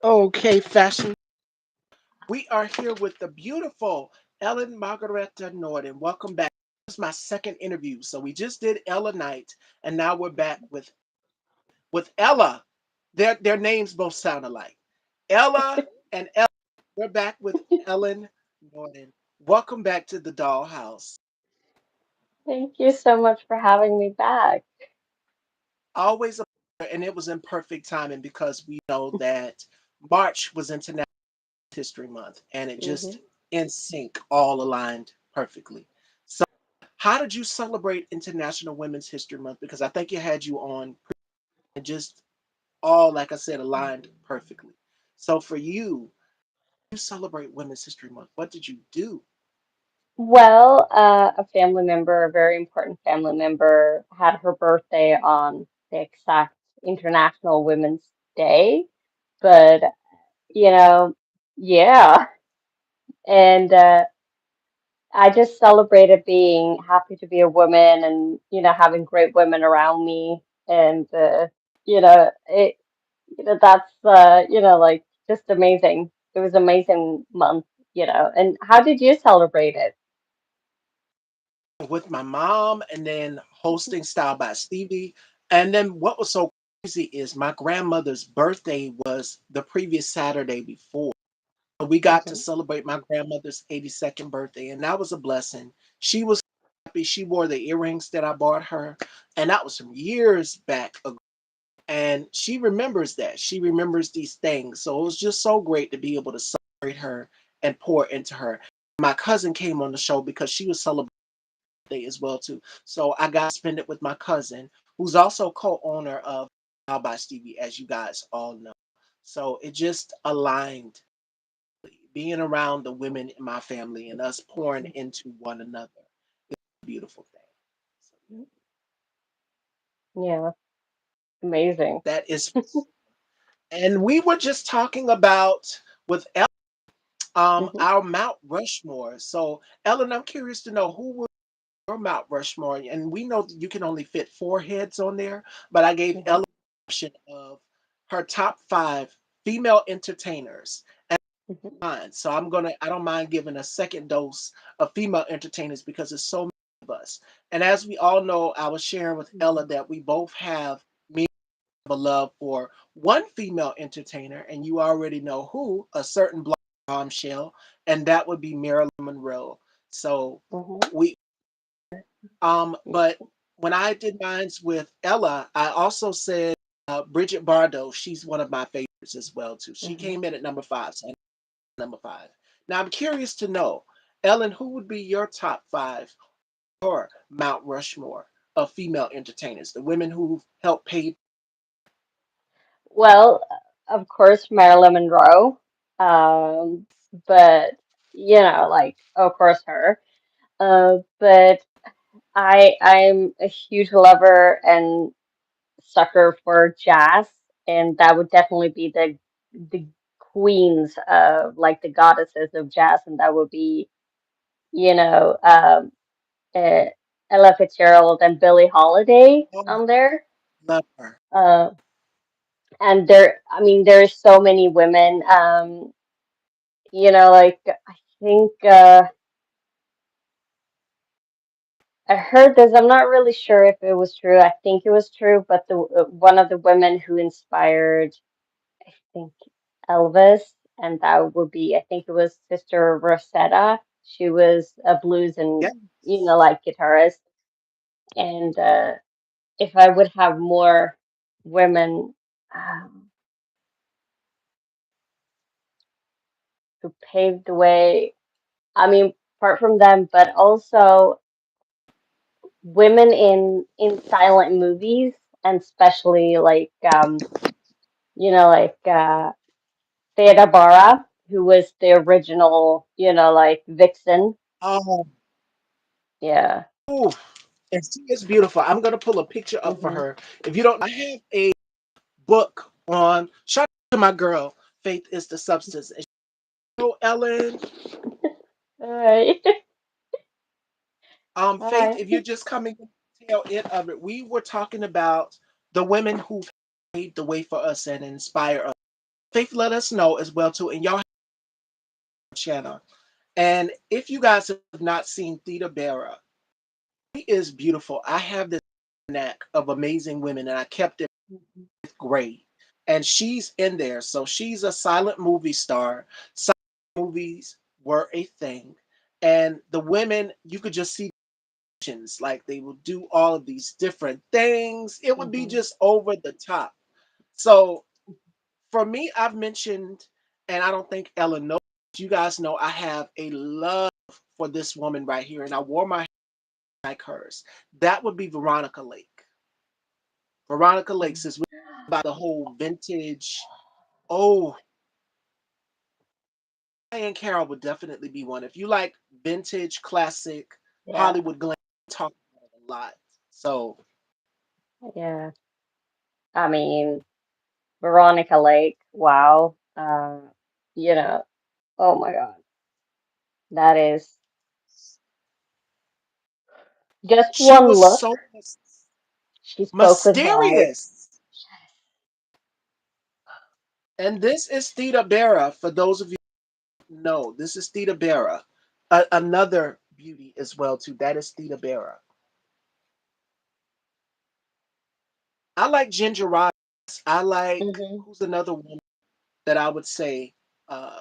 Okay, fashion. We are here with the beautiful Ellen Margareta Nordin. Welcome back. This is my second interview. So we just did Ella Knight, and now we're back with Ella. Their names both sound alike. Ella and Ella. We're back with Ellen Nordin. Welcome back to the Dollhouse. Thank you so much for having me back. Always a pleasure, and it was in perfect timing because we know that March was International History Month, and it hmm just in sync, all aligned perfectly. So, how did you celebrate International Women's History Month? Because I think it had you on and just all, like I said, aligned perfectly. So, for you, you celebrate Women's History Month. What did you do? Well, a family member, a very important family member, had her birthday on the exact International Women's Day. But, you know, yeah. And I just celebrated being happy to be a woman and, having great women around me. And, it, that's like just amazing. It was amazing month. And how did you celebrate it? With my mom, and then hosting Style by Stevie. And then what was so crazy is my grandmother's birthday was the previous Saturday before. We got to hmm celebrate my grandmother's 82nd birthday, and that was a blessing. She was happy. She wore the earrings that I bought her, and that was some years back ago. And she remembers that. She remembers these things. So it was just so great to be able to celebrate her and pour into her. My cousin came on the show because she was celebrating birthday as well too. So I got to spend it with my cousin, who's also co-owner of Now by Stevie, as you guys all know. So it just aligned being around the women in my family and us pouring into one another. Beautiful thing. So yeah, Yeah, amazing. that is. And we were just talking about with hmm our Mount Rushmore. So Ellen, I'm curious to know who was your Mount Rushmore, and we know that you can only fit four heads on there, but I gave hmm Ellen the option of her top five female entertainers. hmm Mine. So I don't mind giving a second dose of female entertainers because it's so many of us. And as we all know, I was sharing with Ella that we both have a love for one female entertainer, and you already know who, a certain blonde bombshell, and that would be Marilyn Monroe. So hmm we but when I did mines with Ella, I also said Bridget Bardot. She's one of my favorites as well too. She hmm came in at number five. So number five. Now I'm curious to know, Ellen, who would be your top five or Mount Rushmore of female entertainers, the women who helped pave? Well, of course, Marilyn Monroe. Um, but like of course her. But I'm a huge lover and sucker for jazz, and that would definitely be the queens of like the goddesses of jazz, and that would be you know um, uh, Ella Fitzgerald and Billie Holiday Oh, on there. love her. Uh, and I mean, there's so many women. Like I think I heard this. I'm not really sure if it was true. I think it was true, but the one of the women who inspired, I think, Elvis, and that would be, I think it was Sister Rosetta. She was a blues and Yeah. like guitarist. And if I would have more women um, who paved the way, I mean, apart from them, but also women in silent movies, and especially like like Theda Bara, who was the original, like Vixen. Oh, Yeah. ooh, and she is beautiful. I'm gonna pull a picture up for hmm her. If you don't, I have a book on. Shout out to my girl. Faith is the substance. And Ellen. Hi. Faith, Hi. if you're just coming to the tail end of it, we were talking about the women who paved the way for us and inspire us. Faith let us know as well too, and y'all have a channel. And if you guys have not seen Theta Bara, she is beautiful. I have this knack of amazing women, and I kept it Mhm. great. And she's in there, so she's a silent movie star. Silent movies were a thing, and the women you could just see like they will do all of these different things. It would be Mhm. just over the top. So for me, I've mentioned, and I don't think Ellen knows, you guys know I have a love for this woman right here, and I wore my hair like hers. That would be Veronica Lake. Veronica Lake, Mhm. since we about the whole vintage. Oh, Diane Carroll would definitely be one. If you like vintage, classic, Yeah, Hollywood glam, talk about it a lot. So yeah. I mean, Veronica Lake, wow. You know, oh my God, that is just she one was look. so She spoke with heart. mysterious. And this is Theta Bara. For those of you who know, this is Theta Bara. Another beauty as well too. That is Theta Bara. I like Ginger Rogers. I like Hmm. who's another one that I would say uh,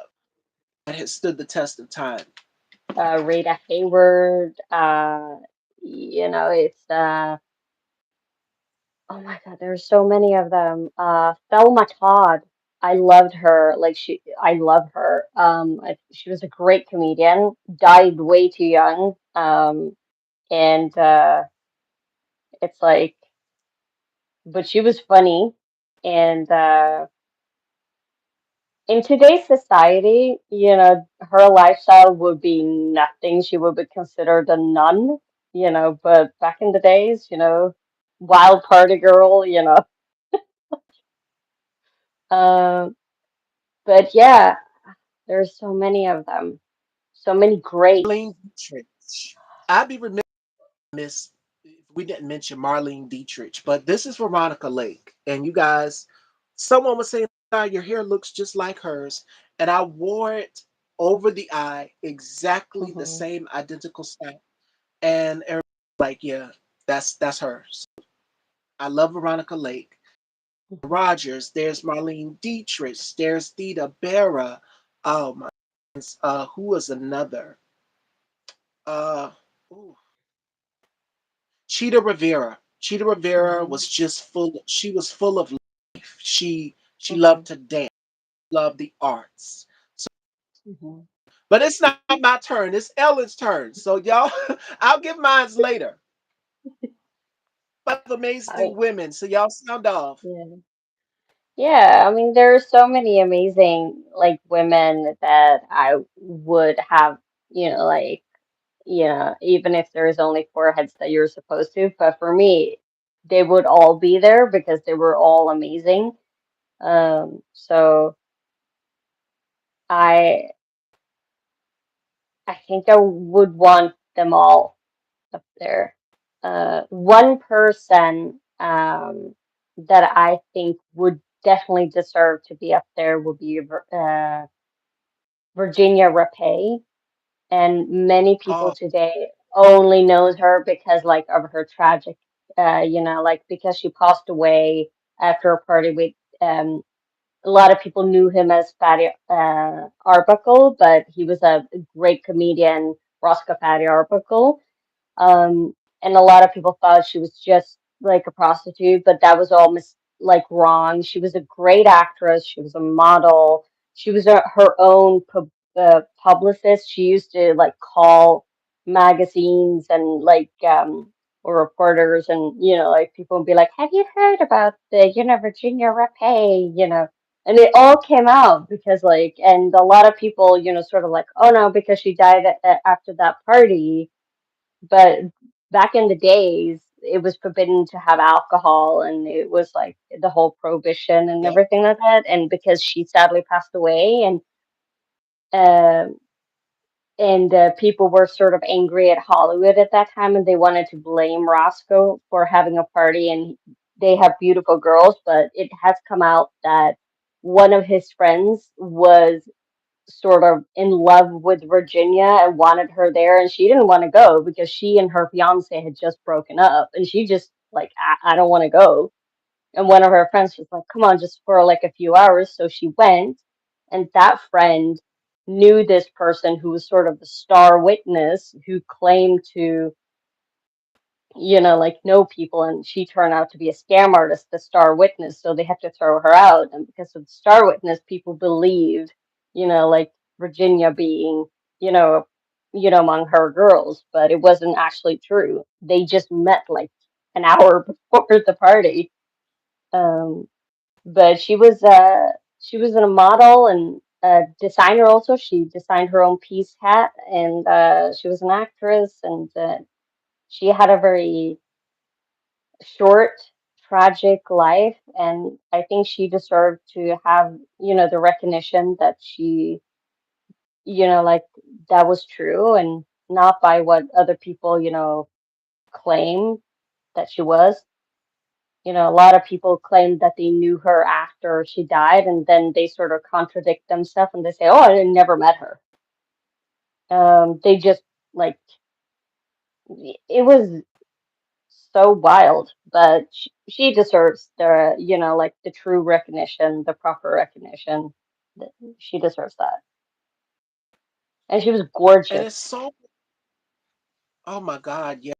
that has stood the test of time. Rita Hayward. It's oh my God, there's so many of them. Thelma Todd. I loved her. I love her. She was a great comedian. Died way too young. And it's like, but she was funny. And in today's society, her lifestyle would be nothing. She would be considered a nun, but back in the days, wild party girl, Um, but yeah, there's so many of them, so many greats. Marlene Dietrich. I'd be remiss miss if we didn't mention Marlene Dietrich, but this is Veronica Lake. And you guys, someone was saying, "Ah, your hair looks just like hers." And I wore it over the eye, exactly the Hmm. same identical style. And everybody was like, yeah, that's her. So I love Veronica Lake. Hmm. Rogers, there's Marlene Dietrich, there's Theta Bara. Oh my goodness. Who was another? Uh ooh, Cheetah Rivera. Cheetah Rivera Hmm. was just she was full of life. She Hmm. loved to dance, loved the arts. So, Hmm. but it's not my turn. It's Ellen's turn. So y'all, I'll give mines later. But amazing I women. So y'all sound off. Yeah. Yeah, I mean, there are so many amazing like women that I would have, even if there's only four heads that you're supposed to, but for me, they would all be there because they were all amazing. So I I think I would want them all up there. One person that I think would definitely deserve to be up there would be Virginia Rapay, and many people Oh, today only knows her because like of her tragic, like because she passed away after a party with a lot of people knew him as Fatty Arbuckle, but he was a great comedian, Roscoe Fatty Arbuckle. And a lot of people thought she was just like a prostitute, but that was all like wrong. She was a great actress. She was a model. She was her own publicist. She used to like call magazines and like or reporters and like people would be like, "Have you heard about the Virginia Rapay?" And it all came out because like, and a lot of people sort of like, "Oh no," because she died after that party, but back in the days, it was forbidden to have alcohol, and it was like the whole prohibition and yep. everything like that. And because she sadly passed away, um people were sort of angry at Hollywood at that time, and they wanted to blame Roscoe for having a party, and they have beautiful girls, but it has come out that one of his friends was sort of in love with Virginia and wanted her there, and she didn't want to go because she and her fiance had just broken up, and she just like, I don't want to go. And one of her friends was like, come on, just for like a few hours. So she went, and that friend knew this person who was sort of the star witness who claimed to, like know people, and she turned out to be a scam artist, the star witness, so they had to throw her out. And because of the star witness, people believed, like Virginia being, you know, among her girls, but it wasn't actually true. They just met like an hour before the party. Um, but she was a model and a designer also. She designed her own peace hat, and she was an actress, and she had a very short, tragic life, and I think she deserved to have, the recognition that she, like that was true and not by what other people, claim that she was. A lot of people claim that they knew her after she died, and then they sort of contradict themselves and they say, "Oh, I never met her." They just like it was so wild, but she deserves the, like the true recognition, the proper recognition. That She deserves that. And she was And gorgeous. it's so, oh my God, yeah,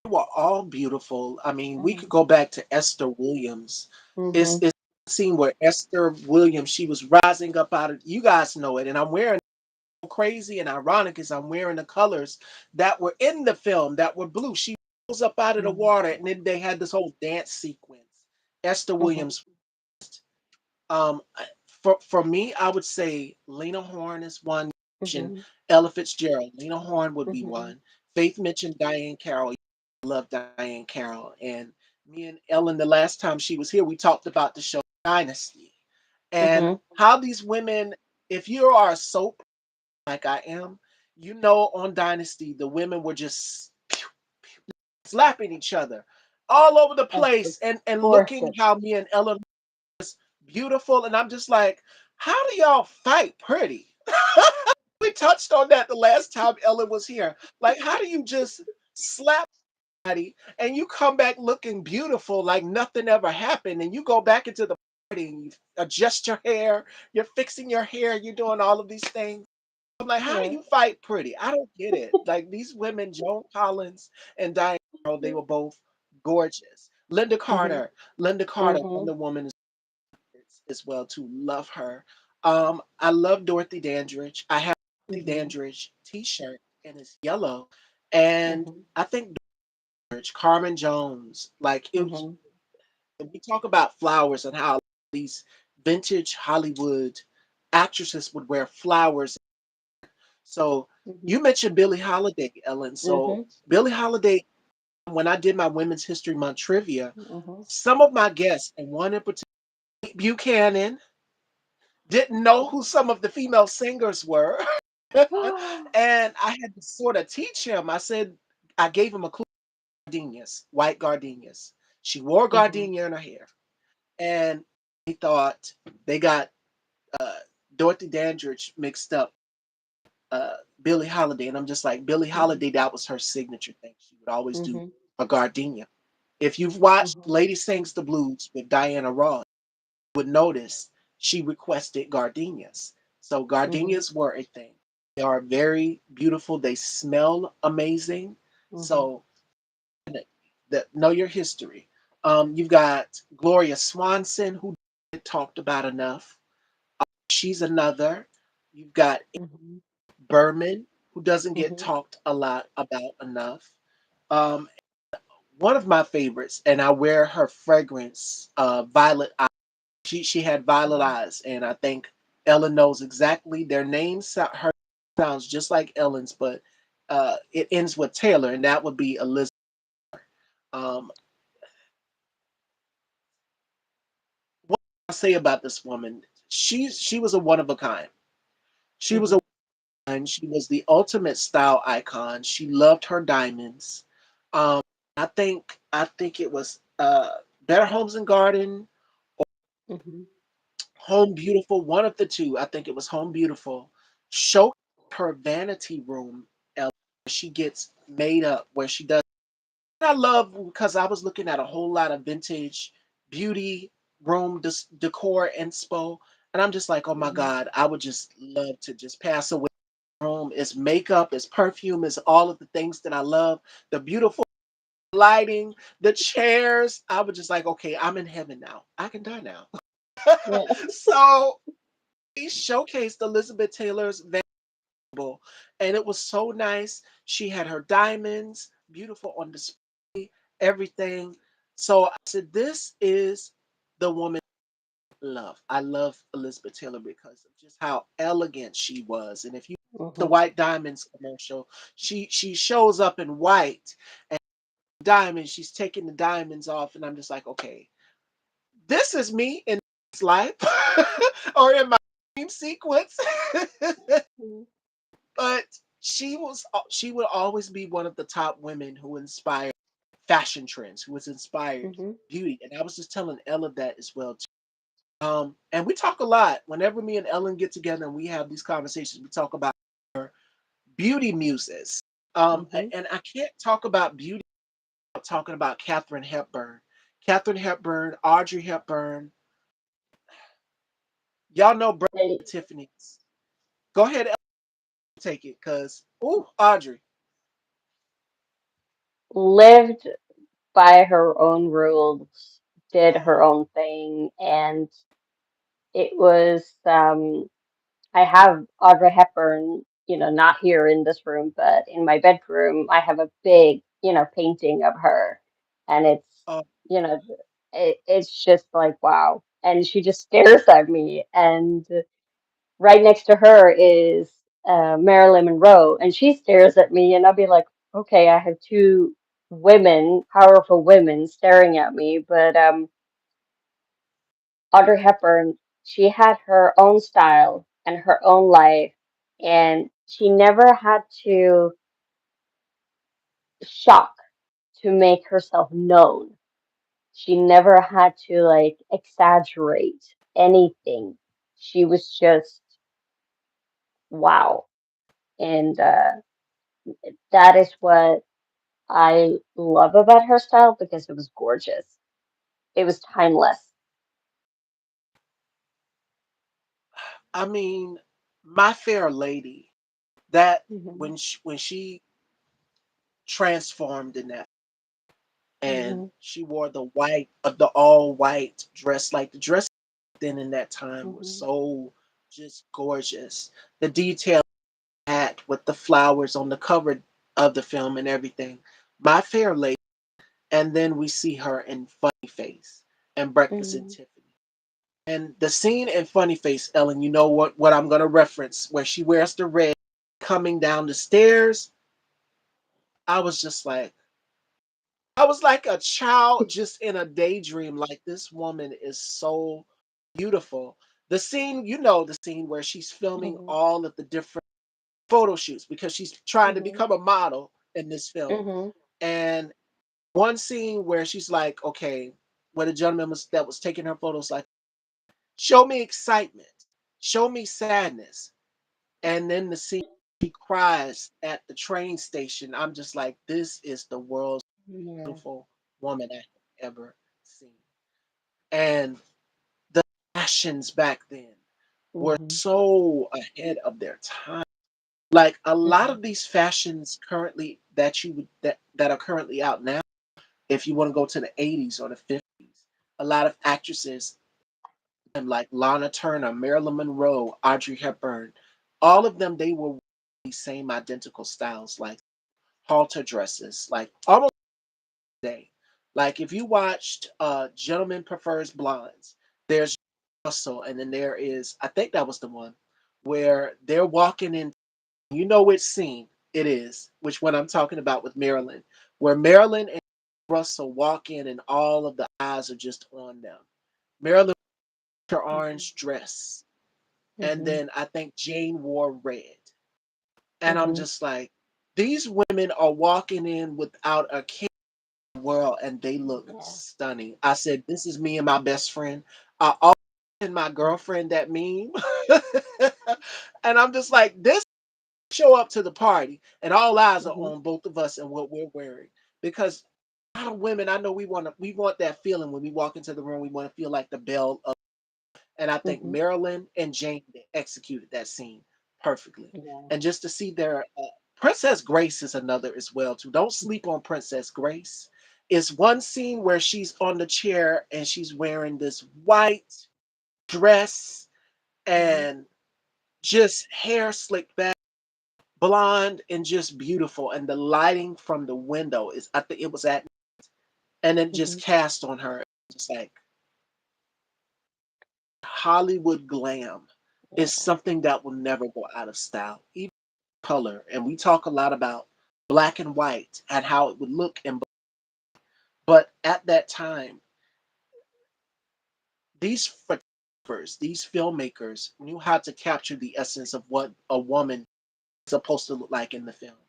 they were all beautiful. I mean, we could Mhm. go back to Esther Williams. It's Mhm. it's a scene where Esther Williams, she was rising up out of, you guys know it, and I'm wearing, crazy and ironic is I'm wearing the colors that were in the film that were blue. She rose up out of the Mhm. water, and then they had this whole dance sequence. Esther Mhm. Williams. Um, for me, I would say Lena Horne is one. Mentioned Mhm. Ella Fitzgerald. Lena Horne would be Mhm. one. Faith mentioned Diane Carroll. I love Diane Carroll. And me and Ellen, the last time she was here, we talked about the show Dynasty and Mhm. how these women, if you are a soap like I am, on Dynasty, the women were just slapping each other all over the And she was place and looking gorgeous. how me and Ellen beautiful. And I'm just like, how do y'all fight pretty? We touched on that the last time Ellen was here. Like, how do you just slap somebody and you come back looking beautiful like nothing ever happened? And you go back into the party and you adjust your hair, you're fixing your hair, you're doing all of these things. I'm like, how do Yeah. you fight pretty? I don't get it. Like these women, Joan Collins and Diane Carroll, they were both gorgeous. Mhm. Linda Carter, Mhm. Wonder Woman as well too. Love her. I love Dorothy Dandridge. I have a Dorothy Mhm. Dandridge T-shirt and it's yellow. And Mhm. I think Dandridge, Carmen Jones, like it was. Mhm. We talk about flowers and how these vintage Hollywood actresses would wear flowers. So Mhm. you mentioned Billie Holiday, Ellen. So Mhm. Billie Holiday, when I did my Women's History Month trivia, Mhm. some of my guests, and one in particular, Buchanan, didn't know who some of the female singers were. And I had to sort of teach him. I gave him a clue, gardenias, white gardenias. She wore Mhm. gardenia in her hair. And he thought they got uh, Dorothy Dandridge mixed up, Billie Holiday. And I'm just like, Billie Mhm. Holiday, that was her signature thing. She would always do Mhm. a gardenia. If you've watched Mhm. Lady Sings the Blues with Diana Ross, you would notice she requested gardenias. So Mhm. gardenias were a thing. They are very beautiful. They smell amazing. Mhm. So that know your history. You've got Gloria Swanson, who talked about enough. She's another. You've got Mhm. Berman, who doesn't get Mhm. talked a lot about enough. Um, One of my favorites, and I wear her fragrance, Violet Eye. She had violet Mhm. eyes, and I think Ellen knows exactly their names. Her sounds just like Ellen's, but it ends with Taylor, and that would be Elizabeth. Um, what I say about this woman? She was a one of a kind. She was a Mhm. one. She was the ultimate style icon. She loved her diamonds. Um, I think it was Better Homes and Garden. Mhm. Home Beautiful, one of the two, I think it was Home Beautiful, showed her vanity room, where she gets made up, where she does. I love because I was looking at a whole lot of vintage beauty room decor and spo, and I'm just like, oh my Mhm. God, I would just love to just pass away. Room, it's makeup, it's perfume, it's all of the things that I love. The beautiful lighting, the chairs. I was just like, okay, I'm in heaven now. I can die now. Yeah. So he showcased Elizabeth Taylor's Vandal, and it was so nice. She had her diamonds, beautiful on display, everything. So I said, this is the woman I love. I love Elizabeth Taylor because of just how elegant she was. And if you the Mhm. White Diamonds commercial, she shows up in white and diamonds. She's taking the diamonds off, and I'm just like, okay, this is me in this life or in my dream sequence. Mhm. But she would always be one of the top women who inspired fashion trends, who was inspired Mhm. beauty. And I was just telling Ella that as well too. And we talk a lot whenever me and Ellen get together and we have these conversations. We talk about beauty muses. Mhm. And I can't talk about beauty without talking about Katharine Hepburn. Katharine Hepburn, Audrey Hepburn. Y'all know Brad They Tiffany's. Go ahead, Ellen, take it, cause ooh, Audrey. lived by her own rules, did her Uh-huh. own thing, and it was I have Audrey Hepburn, not here in this room, but in my bedroom, I have a big, painting of her. And Uh, you know, it's just like, wow. And she just stares at me. And right next to her is Marilyn Monroe, and she stares at me, and I'll be like, okay, I have two women, powerful women staring at me, but Audrey Hepburn, she had her own style and her own life, and she never had to shock to make herself known. She never had to like exaggerate anything. She was just wow. And that is what I love about her style because it was gorgeous. It was timeless. I mean, My Fair Lady. That Hmm. when she transformed in that, and Hmm. she wore the white of the all white dress, like the dress then in that time was Hmm. so just gorgeous. The detail hat with the flowers on the cover of the film and everything. My Fair Lady, and then we see her in Funny Face and Breakfast at Hmm. Tiffany. And the scene in Funny Face, Ellen, you know what I'm gonna reference, where she wears the red coming down the stairs. I was just like, I was like a child just in a daydream. Like, this woman is so beautiful. The scene, the scene where she's filming Hmm. all of the different photo shoots because she's trying to Hmm. become a model in this film. Hmm. And one scene where she's like, okay, where the gentleman that was taking her photos, like, show me excitement, show me sadness. And then the scene she cries at the train station. I'm just like, this is the world's Yeah. beautiful woman I have ever seen. And the fashions back then were Hmm. so ahead of their time. Like a lot Hmm. of these fashions currently that are currently out now, if you want to go to the 80s or the 50s, a lot of actresses like Lana Turner, Marilyn Monroe, Audrey Hepburn, all of them, they were the same identical styles, like halter dresses, like almost day. Like if you watched Gentleman Prefers Blondes, there's Russell, and then there is, I think that was the one where they're walking in. You know which scene it is, which one I'm talking about with Marilyn, where Marilyn and Russell walk in and all of the eyes are just on them. Marilyn wore her Hmm. orange dress, and Hmm. then I think Jane wore red. And I'm Hmm. just like, these women are walking in without a care in the world, and they look Yeah. stunning. I said, this is me and my best friend. I and my girlfriend that meme. And I'm just like, this show up to the party and all eyes are Mhm. on both of us and what we're wearing. Because a lot of women, I know we want that feeling when we walk into the room, we want to feel like the belle of, and I think Mhm. Marilyn and Jane executed that scene perfectly. Yeah. And just to see their Princess Grace is another as well too. Don't sleep on Princess Grace. It's one scene where she's on the chair and she's wearing this white dress Mhm. and just hair slicked back, blonde and just beautiful. And the lighting from the window is, I think it was at, and then just Mhm. cast on her, just like Hollywood glam is Yeah. something that will never go out of style. Even color, and we talk a lot about black and white and how it would look in, but at that time, these photographers, these filmmakers knew how to capture the essence of what a woman is supposed to look like in the film.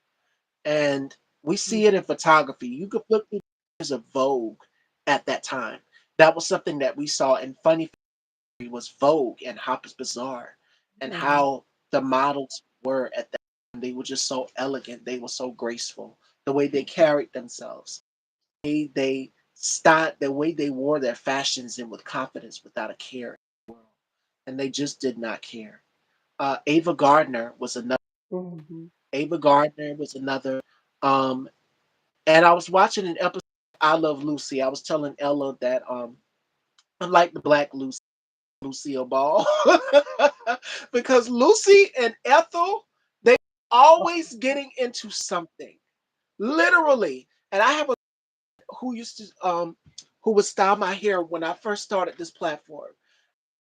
And we see it in Mhm. photography. You could flip through years of Vogue at that time. That was something that we saw in Funny Factory was Vogue and Harper's Bazaar, and Mhm. how the models were at that time. They were just so elegant. They were so graceful. The way they carried themselves, they start the way they wore their fashions and with confidence without a care in the world. And they just did not care. Ava Gardner was another. Mhm. Ava Gardner was another. Um, and I was watching an episode of I Love Lucy. I was telling Ella that unlike the Black Lucy, Lucille Ball, because Lucy and Ethel, they Oh. always getting into something, literally. And I have a who used to who would style my hair when I first started this platform.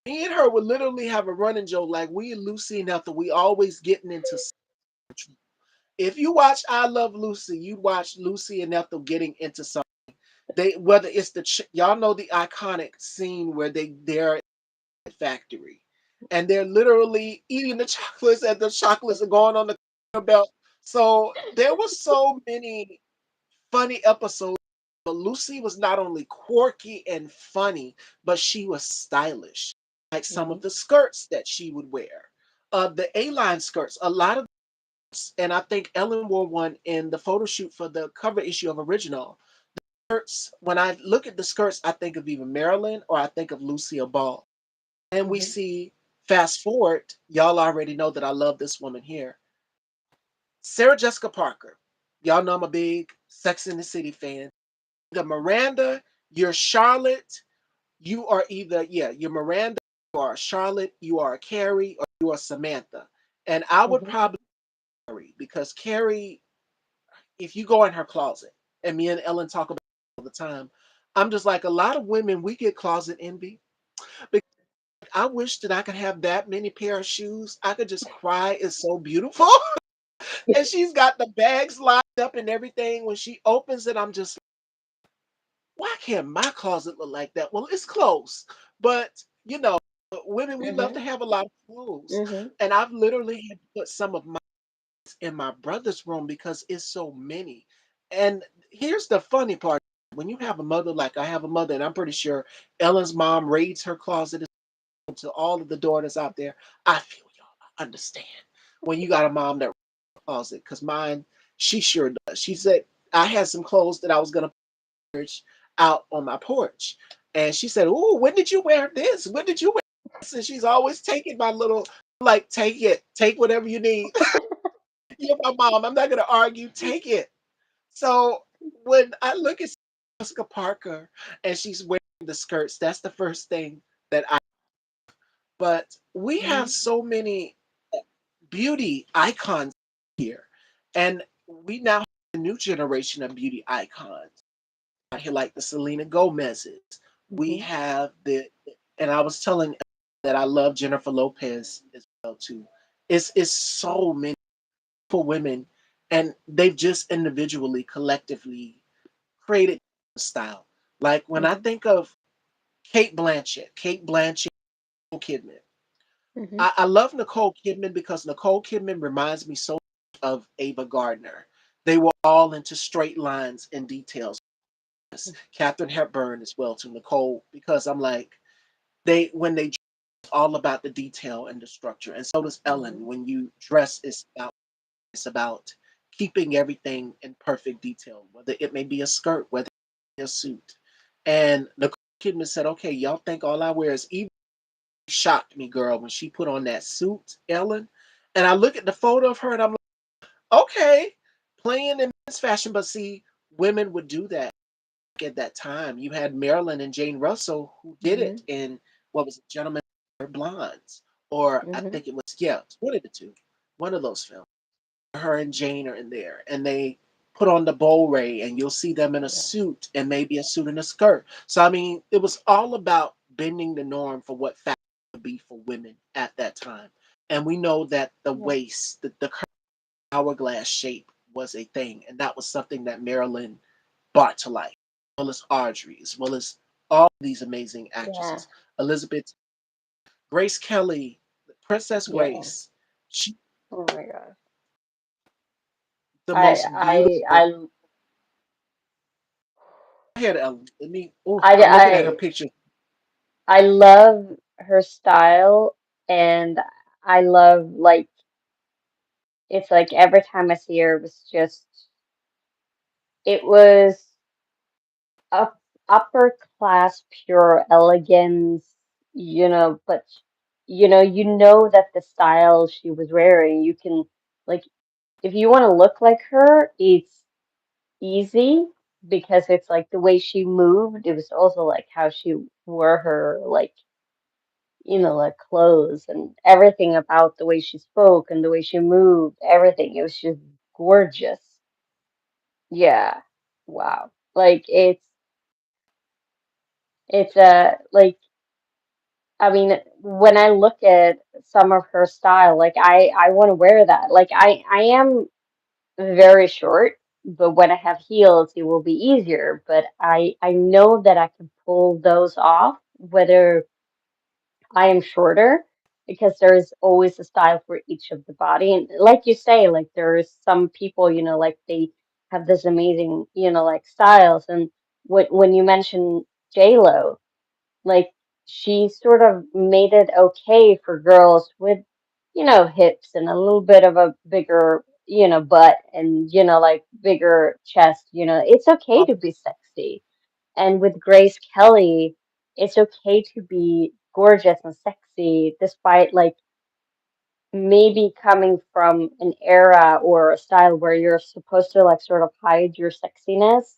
Me and her would literally have a running joke like we and Lucy and Ethel, we always getting into something. If you watch I Love Lucy, you watch Lucy and Ethel getting into something. They whether it's y'all know the iconic scene where they're at the factory and they're literally eating the chocolates and the chocolates are going on the conveyor belt. So there was so many funny episodes. But Lucy was not only quirky and funny, but she was stylish. Like some of Mhm. the skirts that she would wear, the A-line skirts. A lot of, and I think Ellen wore one in the photo shoot for the cover issue of Original. Skirts. When I look at the skirts, I think of either Marilyn or I think of Lucille Ball. And we Mhm. see, fast forward, y'all already know that I love this woman here, Sarah Jessica Parker. Y'all know I'm a big Sex in the City fan. The Miranda, you're Charlotte, you are either, yeah, you're Miranda, you are Charlotte, you are Carrie, or you are Samantha. And I would Mhm. probably Carrie because Carrie, if you go in her closet, and me and Ellen talk about it all the time, I'm just like a lot of women, we get closet envy. Because I wish that I could have that many pair of shoes. I could just cry. It's so beautiful. And she's got the bags lined up and everything. When she opens it, I'm just, why can't my closet look like that? Well, it's close, but you know, women we love Mhm. to have a lot of clothes, Mhm. and I've literally had to put some of mine in my brother's room because it's so many. And here's the funny part: when you have a mother like I have a mother, and I'm pretty sure Ellen's mom raids her closet to all of the daughters out there. I feel y'all. I understand when you got a mom that closet because mine, she sure does. She said I had some clothes that I was gonna out on my porch. And she said, "Ooh, when did you wear this? When did you wear this?" And she's always taking my little, like, take it, take whatever you need. You're my mom. I'm not gonna argue. Take it. So when I look at Jessica Parker and she's wearing the skirts, that's the first thing that I. But we have Mhm. so many beauty icons here, and we now have a new generation of beauty icons here, like the Selena Gomez's. We Mhm. have and I was telling that I love Jennifer Lopez as well too. It's so many for women, and they've just individually, collectively created a style. Like when I Mhm. think of Kate Blanchett, Nicole Kidman. Mhm. I love Nicole Kidman because Nicole Kidman reminds me so much of Ava Gardner. They were all into straight lines and details. Catherine Hepburn as well to Nicole because I'm like they when they all about the detail and the structure. And so does Ellen. Mhm. When you dress, it's about keeping everything in perfect detail, whether it may be a skirt, whether it be a suit. And the Kidman said, "Okay, y'all think all I wear is even." Shocked me, girl, when she put on that suit, Ellen. And I look at the photo of her, and I'm like, okay, playing in men's fashion, but see, women would do that at that time. You had Marilyn and Jane Russell who did it Mhm. in what was it, Gentlemen Wear Blondes, or I Mhm. think it was, yeah, one of the two, one of those films. Her and Jane are in there, and they put on the bow ray, and you'll see them in a Yeah. suit and maybe a suit and a skirt. So I mean, it was all about bending the norm for what fashion would be for women at that time. And we know that the Yeah. waist, the hourglass shape was a thing, and that was something that Marilyn brought to life, as well as Audrey, as well as all these amazing Yeah. actresses. Elizabeth, Grace Kelly, Princess Yeah. Grace, she Oh my gosh. the I most I beautiful. I I had let me. Oh, I I'm looking at her I picture. I love her style, and I love like it's like every time I see her, it was just it was up upper class pure elegance, but that the style she was wearing, you can like if you want to look like her, it's easy because it's like the way she moved. It was also like how she wore her like clothes and everything about the way she spoke and the way she moved, everything. It was just gorgeous. Yeah. Wow. Like like I mean when I look at some of her style, like I want to wear that. Like I am very short, but when I have heels, it will be easier. But I know that I can pull those off, whether I am shorter, because there is always a style for each of the body. And like you say, like there's some people, like they have this amazing, like styles. And when you mention J-Lo, like she sort of made it okay for girls with, hips and a little bit of a bigger, butt and, like bigger chest, it's okay Oh, to be sexy. And with Grace Kelly, it's okay to be gorgeous and sexy despite like maybe coming from an era or a style where you're supposed to like sort of hide your sexiness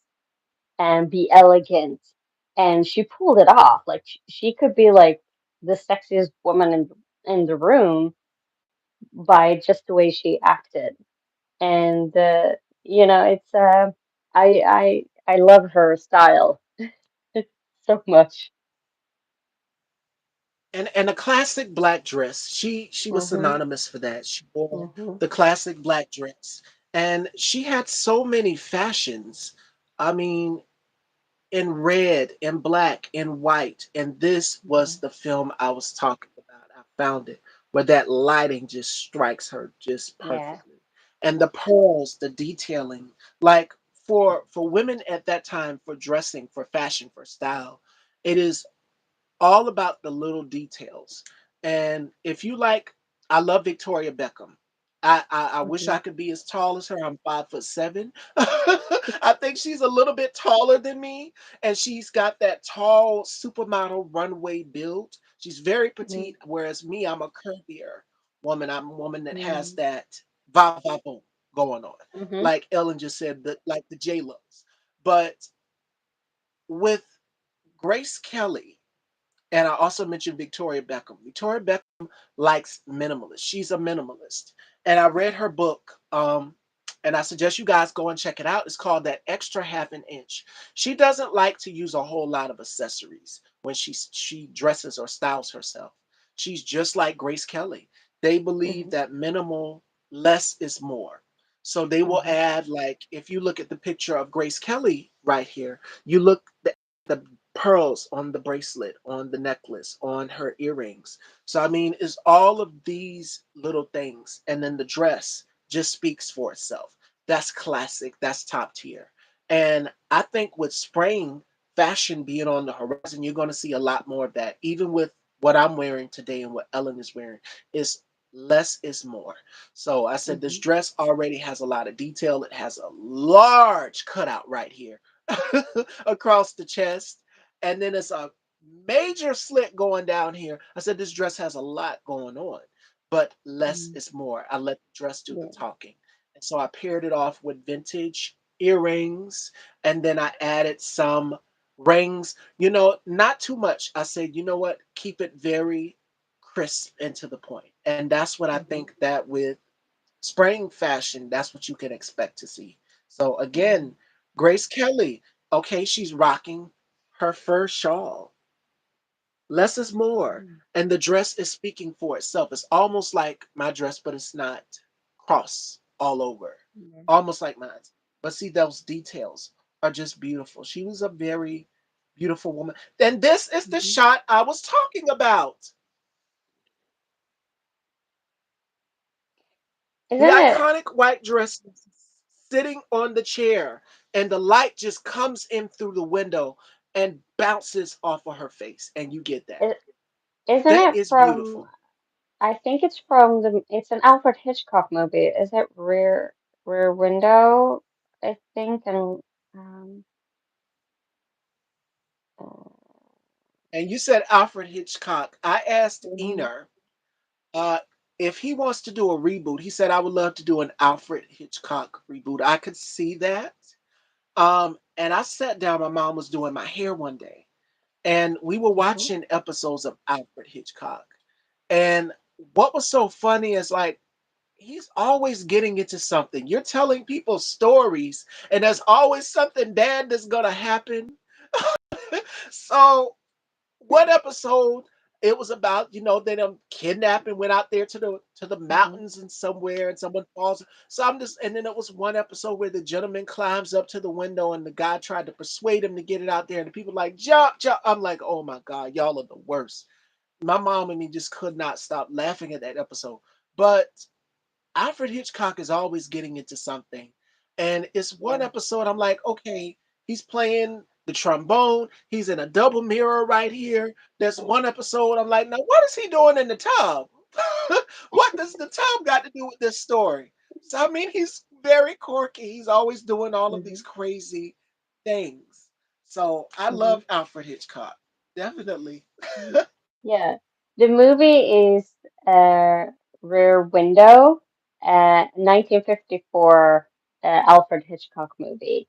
and be elegant. And she pulled it off. Like she could be like the sexiest woman in the room by just the way she acted. And it's I love her style so much. and a classic black dress. She was Mhm. synonymous for that. She wore Mhm. the classic black dress, and she had so many fashions. I mean, in red, in black, in white, and this was Mhm. the film I was talking about. I found it where that lighting just strikes her just Yeah. perfectly, and the pearls, the detailing, like for women at that time, for dressing, for fashion, for style, it is all about the little details. And if you like, I love Victoria Beckham. I wish I Mhm. could be as tall as her. I'm 5'7". I think she's a little bit taller than me, and she's got that tall supermodel runway build. She's very Mhm. petite, whereas me, I'm a curvier woman. I'm a woman that has Mhm. that va va boom going on, Mhm. like Ellen just said, like the J Lo's. But with Grace Kelly, and I also mentioned Victoria Beckham. Victoria Beckham likes minimalists. She's a minimalist. And I read her book, and I suggest you guys go and check it out. It's called That Extra Half an Inch. She doesn't like to use a whole lot of accessories when she dresses or styles herself. She's just like Grace Kelly. They believe Mhm. that minimal, less is more. So they will Mhm. add, like, if you look at the picture of Grace Kelly right here, you look the pearls on the bracelet, on the necklace, on her earrings. So I mean, it's all of these little things, and then the dress just speaks for itself. That's classic. That's top tier. And I think with spring fashion being on the horizon, you're going to see a lot more of that. Even with what I'm wearing today and what Ellen is wearing is less is more. So I said this Hmm. dress already has a lot of detail. It has a large cutout right here across the chest. And then it's a major slit going down here. I said this dress has a lot going on, but less Mm. is more. I let the dress do the Yeah. talking. And so I paired it off with vintage earrings, and then I added some rings, not too much. I said, you know what? Keep it very crisp and to the point. And that's what I Hmm. think that with spring fashion, that's what you can expect to see. So Mm. again, Grace Kelly, okay, she's rocking her fur shawl. Less is more. Mm. And the dress is speaking for itself. It's almost like my dress, but it's not cross all over. Yeah. Almost like mine. But see, those details are just beautiful. She was a very beautiful woman. And this is the Hmm. shot I was talking about. The Isn't it? iconic white dress sitting on the chair, and the light just comes in through the window and bounces off of her face. And you get that. is- Isn't That it is from? beautiful. I think it's from the. It's an Alfred Hitchcock movie. Is it Rear Window? I think and um. Uh, And you said Alfred Hitchcock. I asked mhm. Ener uh, if he wants to do a reboot. He said I would love to do an Alfred Hitchcock reboot. I could see that. And I sat down. My mom was doing my hair one day, and we were Mhm. watching episodes of Alfred Hitchcock. And what was so funny is like he's always getting into something. You're telling people stories, and there's always something bad that's gonna happen. So one episode it was about they them kidnapping went out there to the Mhm. mountains and somewhere and someone falls. So I'm just and then it was one episode where the gentleman climbs up to the window and the guy tried to persuade him to get it out there and the people like jump jump. I'm like, oh my god, y'all are the worst. My mom and me just could not stop laughing at that episode. But Alfred Hitchcock is always getting into something. And it's one Yeah. episode I'm like, okay, he's playing the trombone. He's in a double mirror right here. There's one episode I'm like, now what is he doing in the tub? What does the tub got to do with this story? So I mean, he's very quirky. He's always doing all of these Mhm. crazy things. So I Mhm. love Alfred Hitchcock. Definitely. Mhm. Yeah. The movie is Rear Window, 1954 Alfred Hitchcock movie.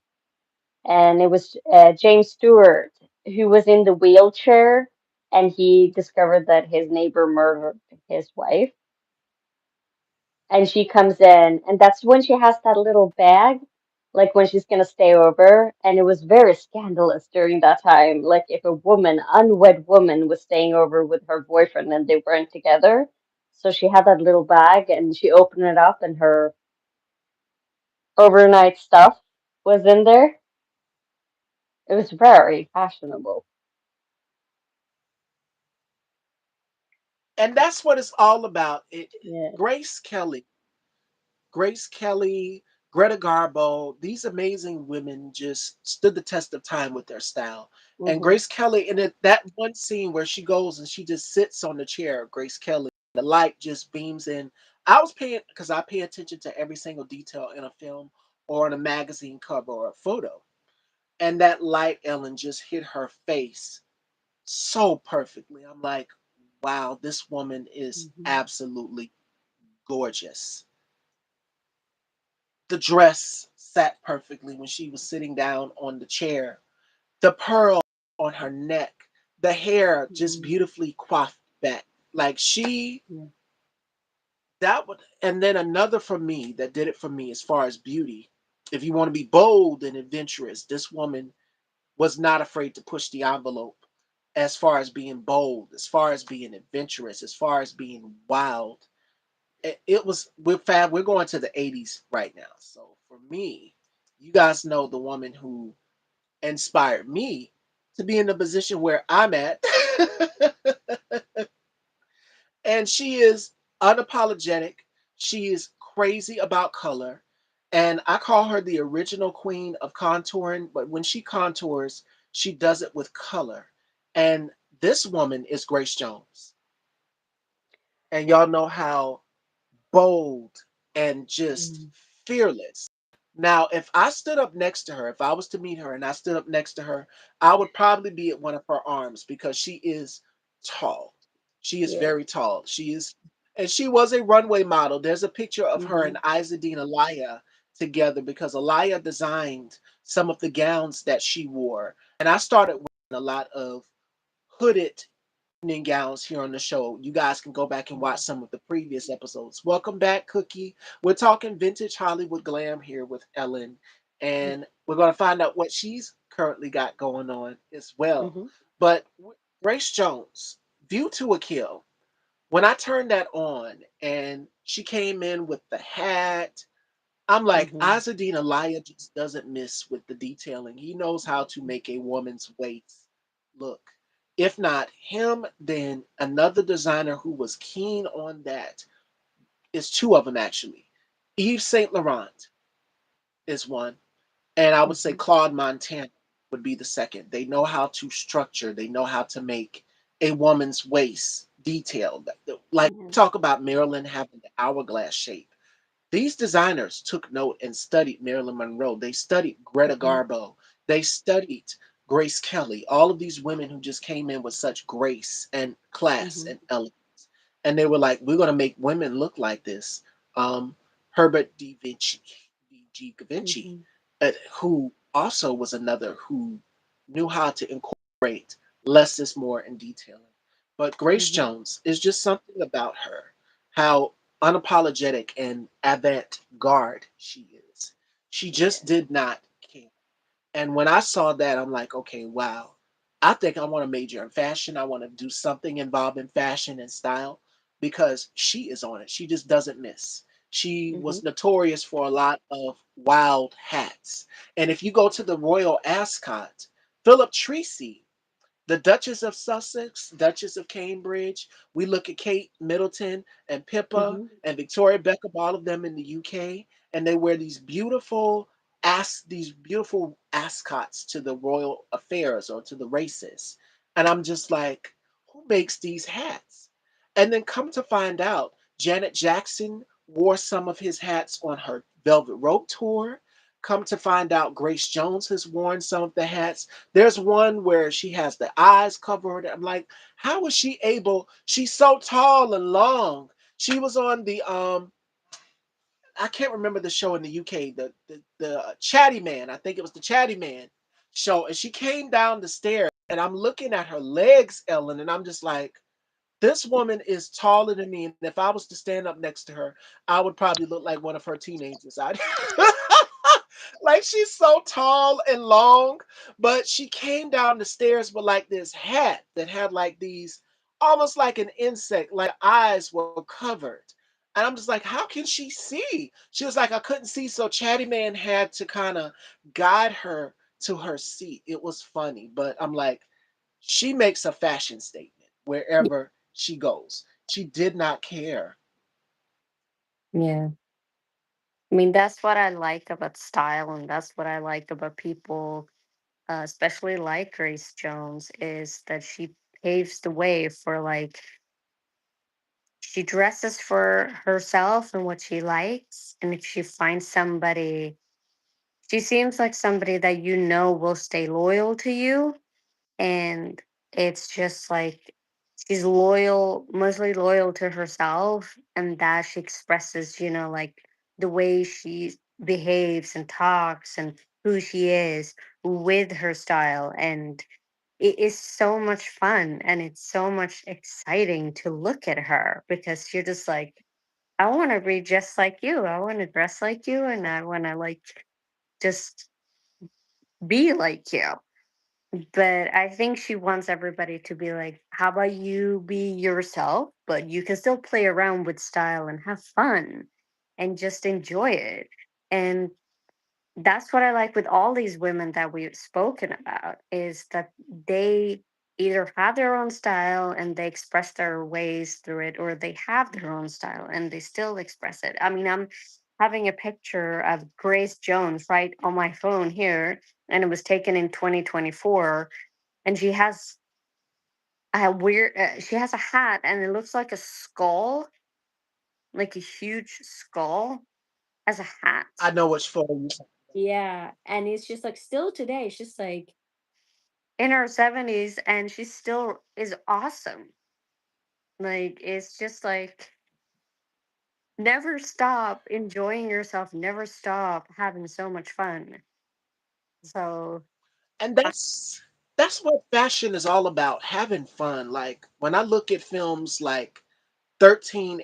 And it was James Stewart who was in the wheelchair, and he discovered that his neighbor murdered his wife, and she comes in, and that's when she has that little bag, like when she's gonna stay over, and it was very scandalous during that time, like if a woman, unwed woman, was staying over with her boyfriend and they weren't together, so she had that little bag and she opened it up and her overnight stuff was in there. It was very fashionable. And that's what it's all about. Yeah. Grace Kelly Grace Kelly, Greta Garbo, these amazing women just stood the test of time with their style. And Hmm. Grace Kelly, in that one scene where she goes and she just sits on the chair, Grace Kelly, the light just beams in. I was paying because I pay attention to every single detail in a film or in a magazine cover or a photo. And that light, Ellen, just hit her face so perfectly. I'm like, wow, this woman is Hmm. absolutely gorgeous. The dress sat perfectly when she was sitting down on the chair. The pearl on her neck, the hair just Hmm. beautifully coiffed back. Like she Yeah. that would and then another for me that did it for me as far as beauty. If you want to be bold and adventurous, this woman was not afraid to push the envelope as far as being bold, as far as being adventurous, as far as being wild. It was we're going to the 80s right now. So for me, you guys know the woman who inspired me to be in the position where I'm at. And she is unapologetic. She is crazy about color. And I call her the original queen of contouring, but when she contours, she does it with color. And This woman is Grace Jones, and y'all know how bold and just Mhm. fearless. Now, if I stood up next to her, if I was to meet her and I stood up next to her, I would probably be at one of her arms because she is tall. She is Yeah. very tall. She is, and she was a runway model. There's a picture of her and Hmm. Isadine Alaya together because Alaya designed some of the gowns that she wore. And I started wearing a lot of hooded evening gowns here on the show. You guys can go back and watch some of the previous episodes. Welcome back, Cookie. We're talking vintage Hollywood glam here with Ellen, and we're going to find out what she's currently got going on as well. Hmm. But Grace Jones, View to a Kill. When I turned that on and she came in with the hat, I'm like, Hmm. Azzedine Elia just doesn't miss with the detailing. He knows how to make a woman's waist look. If not him, then another designer who was keen on that is two of them actually. Yves Saint Laurent is one, and I would say Hmm. Claude Montana would be the second. They know how to structure, they know how to make a woman's waist detailed. Like Yeah. talk about Marilyn having the hourglass shape. These designers took note and studied Marilyn Monroe. They studied Greta Hmm. Garbo. They studied Grace Kelly. All of these women who just came in with such grace and class Hmm. and elegance. And they were like, we're going to make women look like this. Herbert D. Vinci, Hmm. who also was another who knew how to incorporate less is more in detailing. But Grace Hmm. Jones is just something about her, how unapologetic and avant garde she is. She Yeah. just did not care. And when I saw that, I'm like, okay, wow. I think I want to major in fashion. I want to do something involving fashion and style because she is on it. She just doesn't miss. She Hmm. was notorious for a lot of wild hats. And if you go to the Royal Ascot, Philip Treacy, the Duchess of Sussex, Duchess of Cambridge. We look at Kate Middleton and Pippa Hmm. and Victoria Beckham, all of them in the UK, and they wear these beautiful ascots to the royal affairs or to the races. And I'm just like, who makes these hats? And then come to find out, Janet Jackson wore some of his hats on her Velvet Rope tour. Come to find out, Grace Jones has worn some of the hats. There's one where she has the eyes covered. I'm like, how was she able? She's so tall and long. She was on the I can't remember the show in the UK, the Chatty Man. I think it was the Chatty Man show, and she came down the stairs, and I'm looking at her legs, Ellen, and I'm just like, this woman is taller than me, and if I was to stand up next to her, I would probably look like one of her teenagers. I like she's so tall and long, but she came down the stairs with like this hat that had like these almost like an insect, like eyes were covered. And I'm just like, how can she see? She was like, I couldn't see, so Chatty Man had to kind of guide her to her seat. It was funny, but I'm like, she makes a fashion statement wherever she goes. She did not care. Yeah. I mean, that's what I like about style, and that's what I like about people, especially like Grace Jones, is that she paves the way for like she dresses for herself and what she likes, and if she finds somebody, she seems like somebody that you know will stay loyal to you, and it's just like she's loyal, mostly loyal to herself, and that she expresses, like the way she behaves and talks and who she is with her style. And it is so much fun and it's so much exciting to look at her because you're just like, I want to be just like you, I want to dress like you, and I want to like just be like you. But I think she wants everybody to be like, how about you be yourself, but you can still play around with style and have fun and just enjoy it. And that's what I like with all these women that we've spoken about is that they either have their own style and they express their ways through it, or they have their own style and they still express it. I mean, I'm having a picture of Grace Jones right on my phone here, and it was taken in 2024, and she has a weird. She has a hat, and it looks like a skull, like a huge skull, as a I hat. know which photo you. Yeah, and it's just like still today. It's just like in her 70s, and she still is awesome. Like it's just like never stop enjoying yourself. Never stop having so much fun. So And I- that's what fashion is all about, having fun. Like when I look at films like 13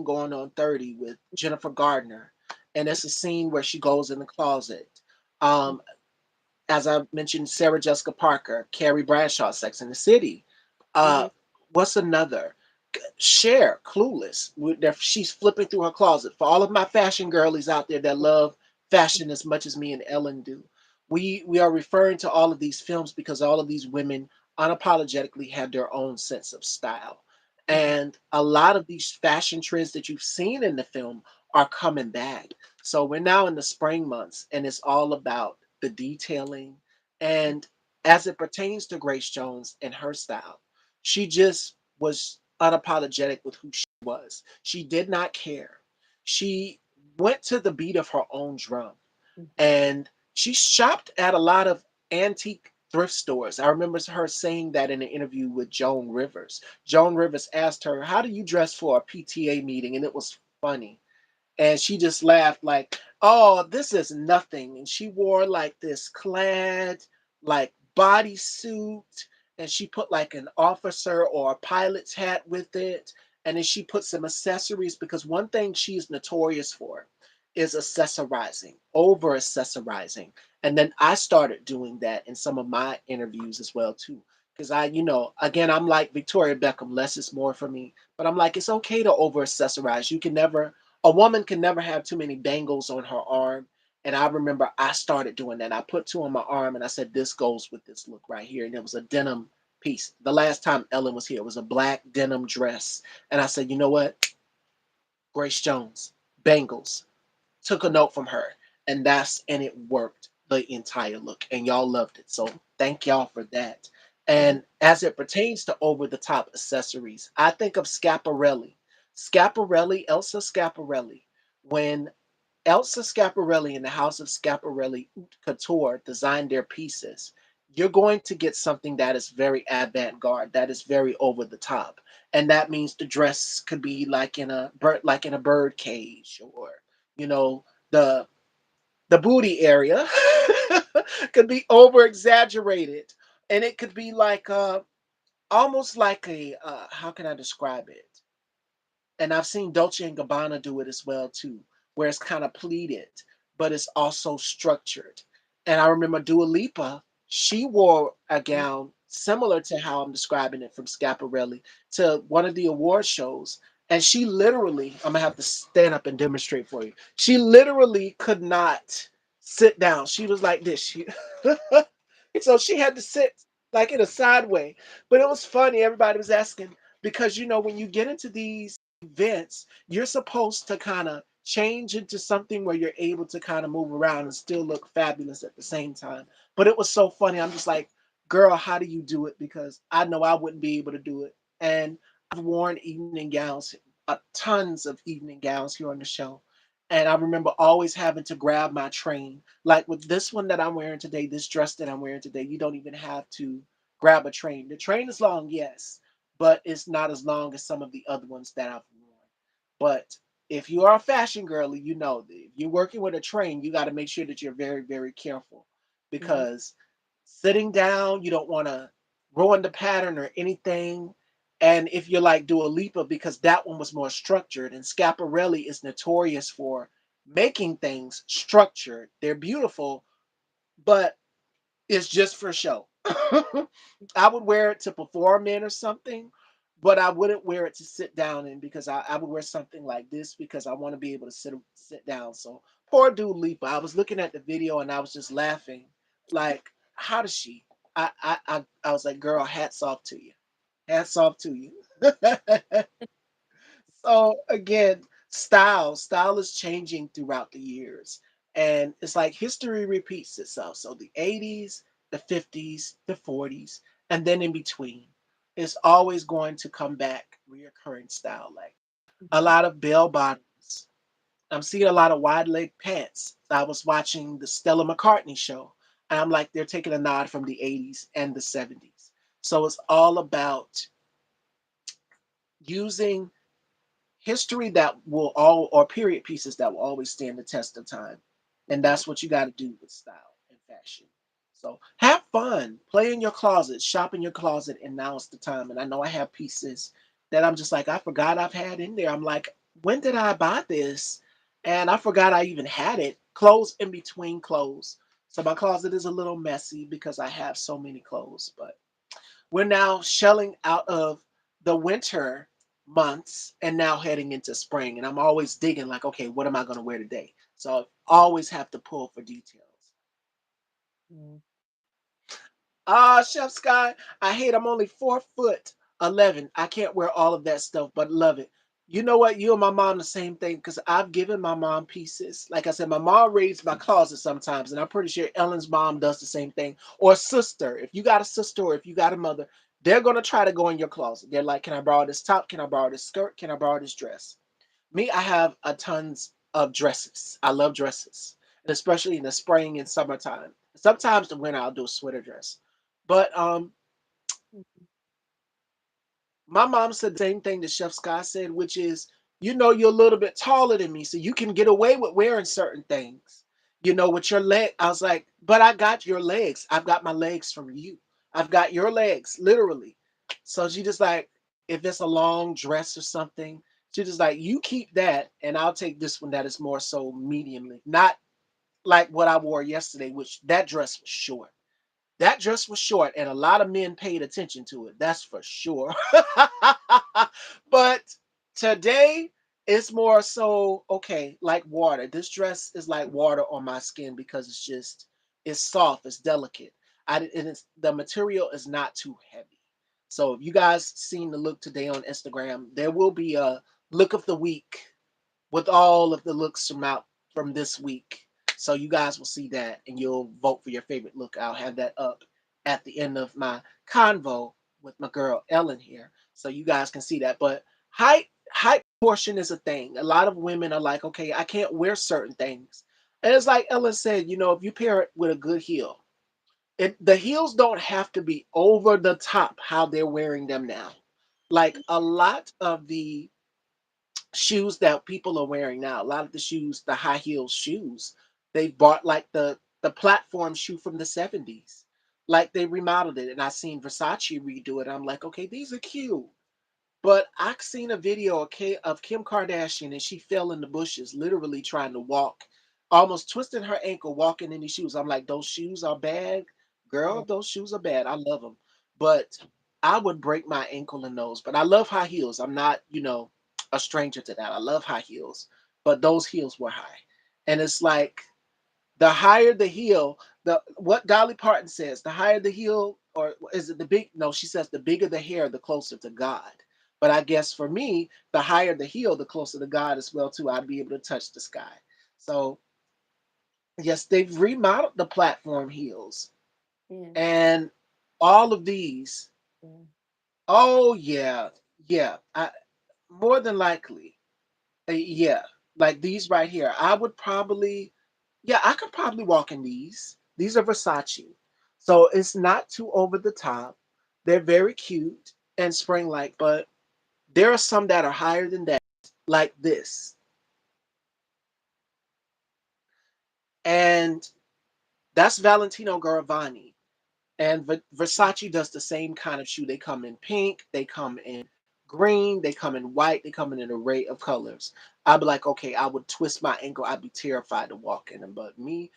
going on 30 with Jennifer Gardner, and it's a scene where she goes in the closet. Um, as I mentioned, Sarah Jessica Parker, Carrie Bradshaw, Sex in the City. Uh, Mhm. what's another? Cher, Clueless. She's flipping through her closet. For all of my fashion girlies out there that love fashion as much as me and Ellen do, we are referring to all of these films because all of these women unapologetically have their own sense of style. Mhm. And a lot of these fashion trends that you've seen in the film are coming back. So we're now in the spring months, and it's all about the detailing. And as it pertains to Grace Jones and her style, she just was unapologetic with who she was. She did not care. She went to the beat of her own drum, Mhm. and she shopped at a lot of antique thrift stores. I remember her saying that in an interview with Joan Rivers. Joan Rivers asked her, "How do you dress for a PTA meeting?" And it was funny. And she just laughed like, "Oh, this is nothing." And she wore like this clad, like bodysuit, and she put like an officer or a pilot's hat with it. And then she put some accessories because one thing she's notorious for is accessorizing, over accessorizing. And then I started doing that in some of my interviews as well too. Because again, I'm like Victoria Beckham, less is more for me. But I'm like, it's okay to over accessorize. You can never A woman can never have too many bangles on her arm. And I remember I started doing that. I put two on my arm and I said, this goes with this look right here. And it was a denim piece. The last time Ellen was here, it was a black denim dress. And I said, you know what? Grace Jones, bangles. Took a note from her. And it worked the entire look. And y'all loved it. So thank y'all for that. Mhm. And as it pertains to over the top accessories, I think of Scaparelli. Elsa Scaparelli. When Elsa Scaparelli and the House of Scaparelli Haute Couture designed their pieces, you're going to get something that is very avant-garde, that is very over the top. And that means the dress could be like in a bird cage, or you know, the the booty area could be over exaggerated, and it could be like almost like a how can I describe it? And I've seen Dolce and Gabbana do it as well too, where it's kind of pleated, but it's also structured. And I remember Dua Lipa, she wore a gown similar to how I'm describing it from Scaparelli to one of the award shows. And she literally, I'm gonna have to stand up and demonstrate for you. She literally could not sit down. She was like this. So she had to sit like in a side way. But it was funny. Everybody was asking because when you get into these events, you're supposed to kind of change into something where you're able to kind of move around and still look fabulous at the same time. But it was so funny. I'm just like, girl, how do you do it? Because I know I wouldn't be able to do it. And I've worn evening gowns, tons of evening gowns here on the show. And I remember always having to grab my train. Like with this one that I'm wearing today, this dress that I'm wearing today, you don't even have to grab a train. The train is long, yes, but it's not as long as some of the other ones that I've worn. But if you are a fashion girly, you know that if you're working with a train, you got to make sure that you're very, very careful Mhm. because sitting down, you don't want to ruin the pattern or anything. And if you're like Dua Lipa, because that one was more structured, and Scaparelli is notorious for making things structured. They're beautiful, but it's just for show. I would wear it to perform in or something, but I wouldn't wear it to sit down in because I would wear something like this because I want to be able to sit down. So poor Dua Lipa. I was looking at the video and I was just laughing. Like, how does she? I was like, girl, hats off to you. Hats off to you. So again, style is changing throughout the years, and it's like history repeats itself. So the 80s, the 50s, the 40s, and then in between. It's always going to come back reoccurring style. Like a Mhm. lot of bell bottoms. I'm seeing a lot of wide leg pants. I was watching the Stella McCartney show, and I'm like, they're taking a nod from the 80s and the 70s. So it's all about using history that will all, or period pieces that will always stand the test of time. And Yeah. that's what you got to do with style and fashion. So have fun, play in your closet, shop in your closet, and now it's the time. And I know I have pieces that I'm just like, I forgot I've had in there. I'm like, when did I buy this? And I forgot I even had it. Clothes in between clothes. So my closet is a little messy because I have so many clothes, but we're now shelling out of the winter months and now heading into spring. And I'm always digging, like, okay, what am I going to wear today? So I always have to pull for details. Yeah. Ah, Chef Sky, I hate I'm only 4 foot 11. I can't wear all of that stuff, but love it. You know what? You and my mom the same thing because I've given my mom pieces. Like I said, my mom raids my closet sometimes, and I'm pretty sure Ellen's mom does the same thing. Or sister. If you got a sister or if you got a mother, they're gonna try to go in your closet. They're like, "Can I borrow this top? Can I borrow this skirt? Can I borrow this dress?" Me, I have a tons of dresses. I love dresses, and especially in the spring and summertime. Sometimes the winter I'll do a sweater dress. But Mhm. my mom said the same thing that Chef Scott said, which is, you're a little bit taller than me, so you can get away with wearing certain things. With your leg. I was like, but I got your legs. I've got my legs from you. I've got your legs, literally. So she just like, if it's a long dress or something, she just like, you keep that, and I'll take this one that is more so mediumly, not like what I wore yesterday, which that dress was short. That dress was short, and a lot of men paid attention to it. That's for sure. But today, it's more so okay, like water. This dress is like water on my skin because it's soft, it's delicate. And the material is not too heavy. So if you guys seen the look today on Instagram, there will be a look of the week with all of the looks from this week. So you guys will see that and you'll vote for your favorite look. I'll have that up at the end of my convo with my girl Elin here. So you guys can see that. But height portion is a thing. A lot of women are like, okay, I can't wear certain things. And it's like Ellen said, if you pair it with a good heel, the heels don't have to be over the top how they're wearing them now. Like a lot of the shoes that people are wearing now. A lot of the shoes, the high heel shoes, they bought like the platform shoe from the 70s. Like they remodeled it, and I seen Versace redo it. I'm like, okay, these are cute. But I seen a video of Kim Kardashian and she fell in the bushes, literally trying to walk, almost twisting her ankle walking in these shoes. I'm like, those shoes are bad, Yeah. girl. Those shoes are bad. I love them, but I would break my ankle in those. But I love high heels. I'm not, a stranger to that. I love high heels, but those heels were high, and it's like the higher the heel, the what Dolly Parton says, the higher the heel, or is it the big? No, she says the bigger the hair, the closer to God. But I guess for me, the higher the heel, the closer to God as well too. I'd be able to touch the sky. So yes, they've remodeled the platform heels Yeah. and all of these. Yeah. Oh yeah, yeah. More than likely, yeah, like these right here. I would probably, yeah, I could probably walk in these. These are Versace. So it's not too over the top. They're very cute and spring like, but there are some that are higher than that, like this. And that's Valentino Garavani. And Versace does the same kind of shoe. They come in pink, they come in green, they come in white, they come in an array of colors. I'd be like, okay, I would twist my ankle. I'd be terrified to walk in them. But me,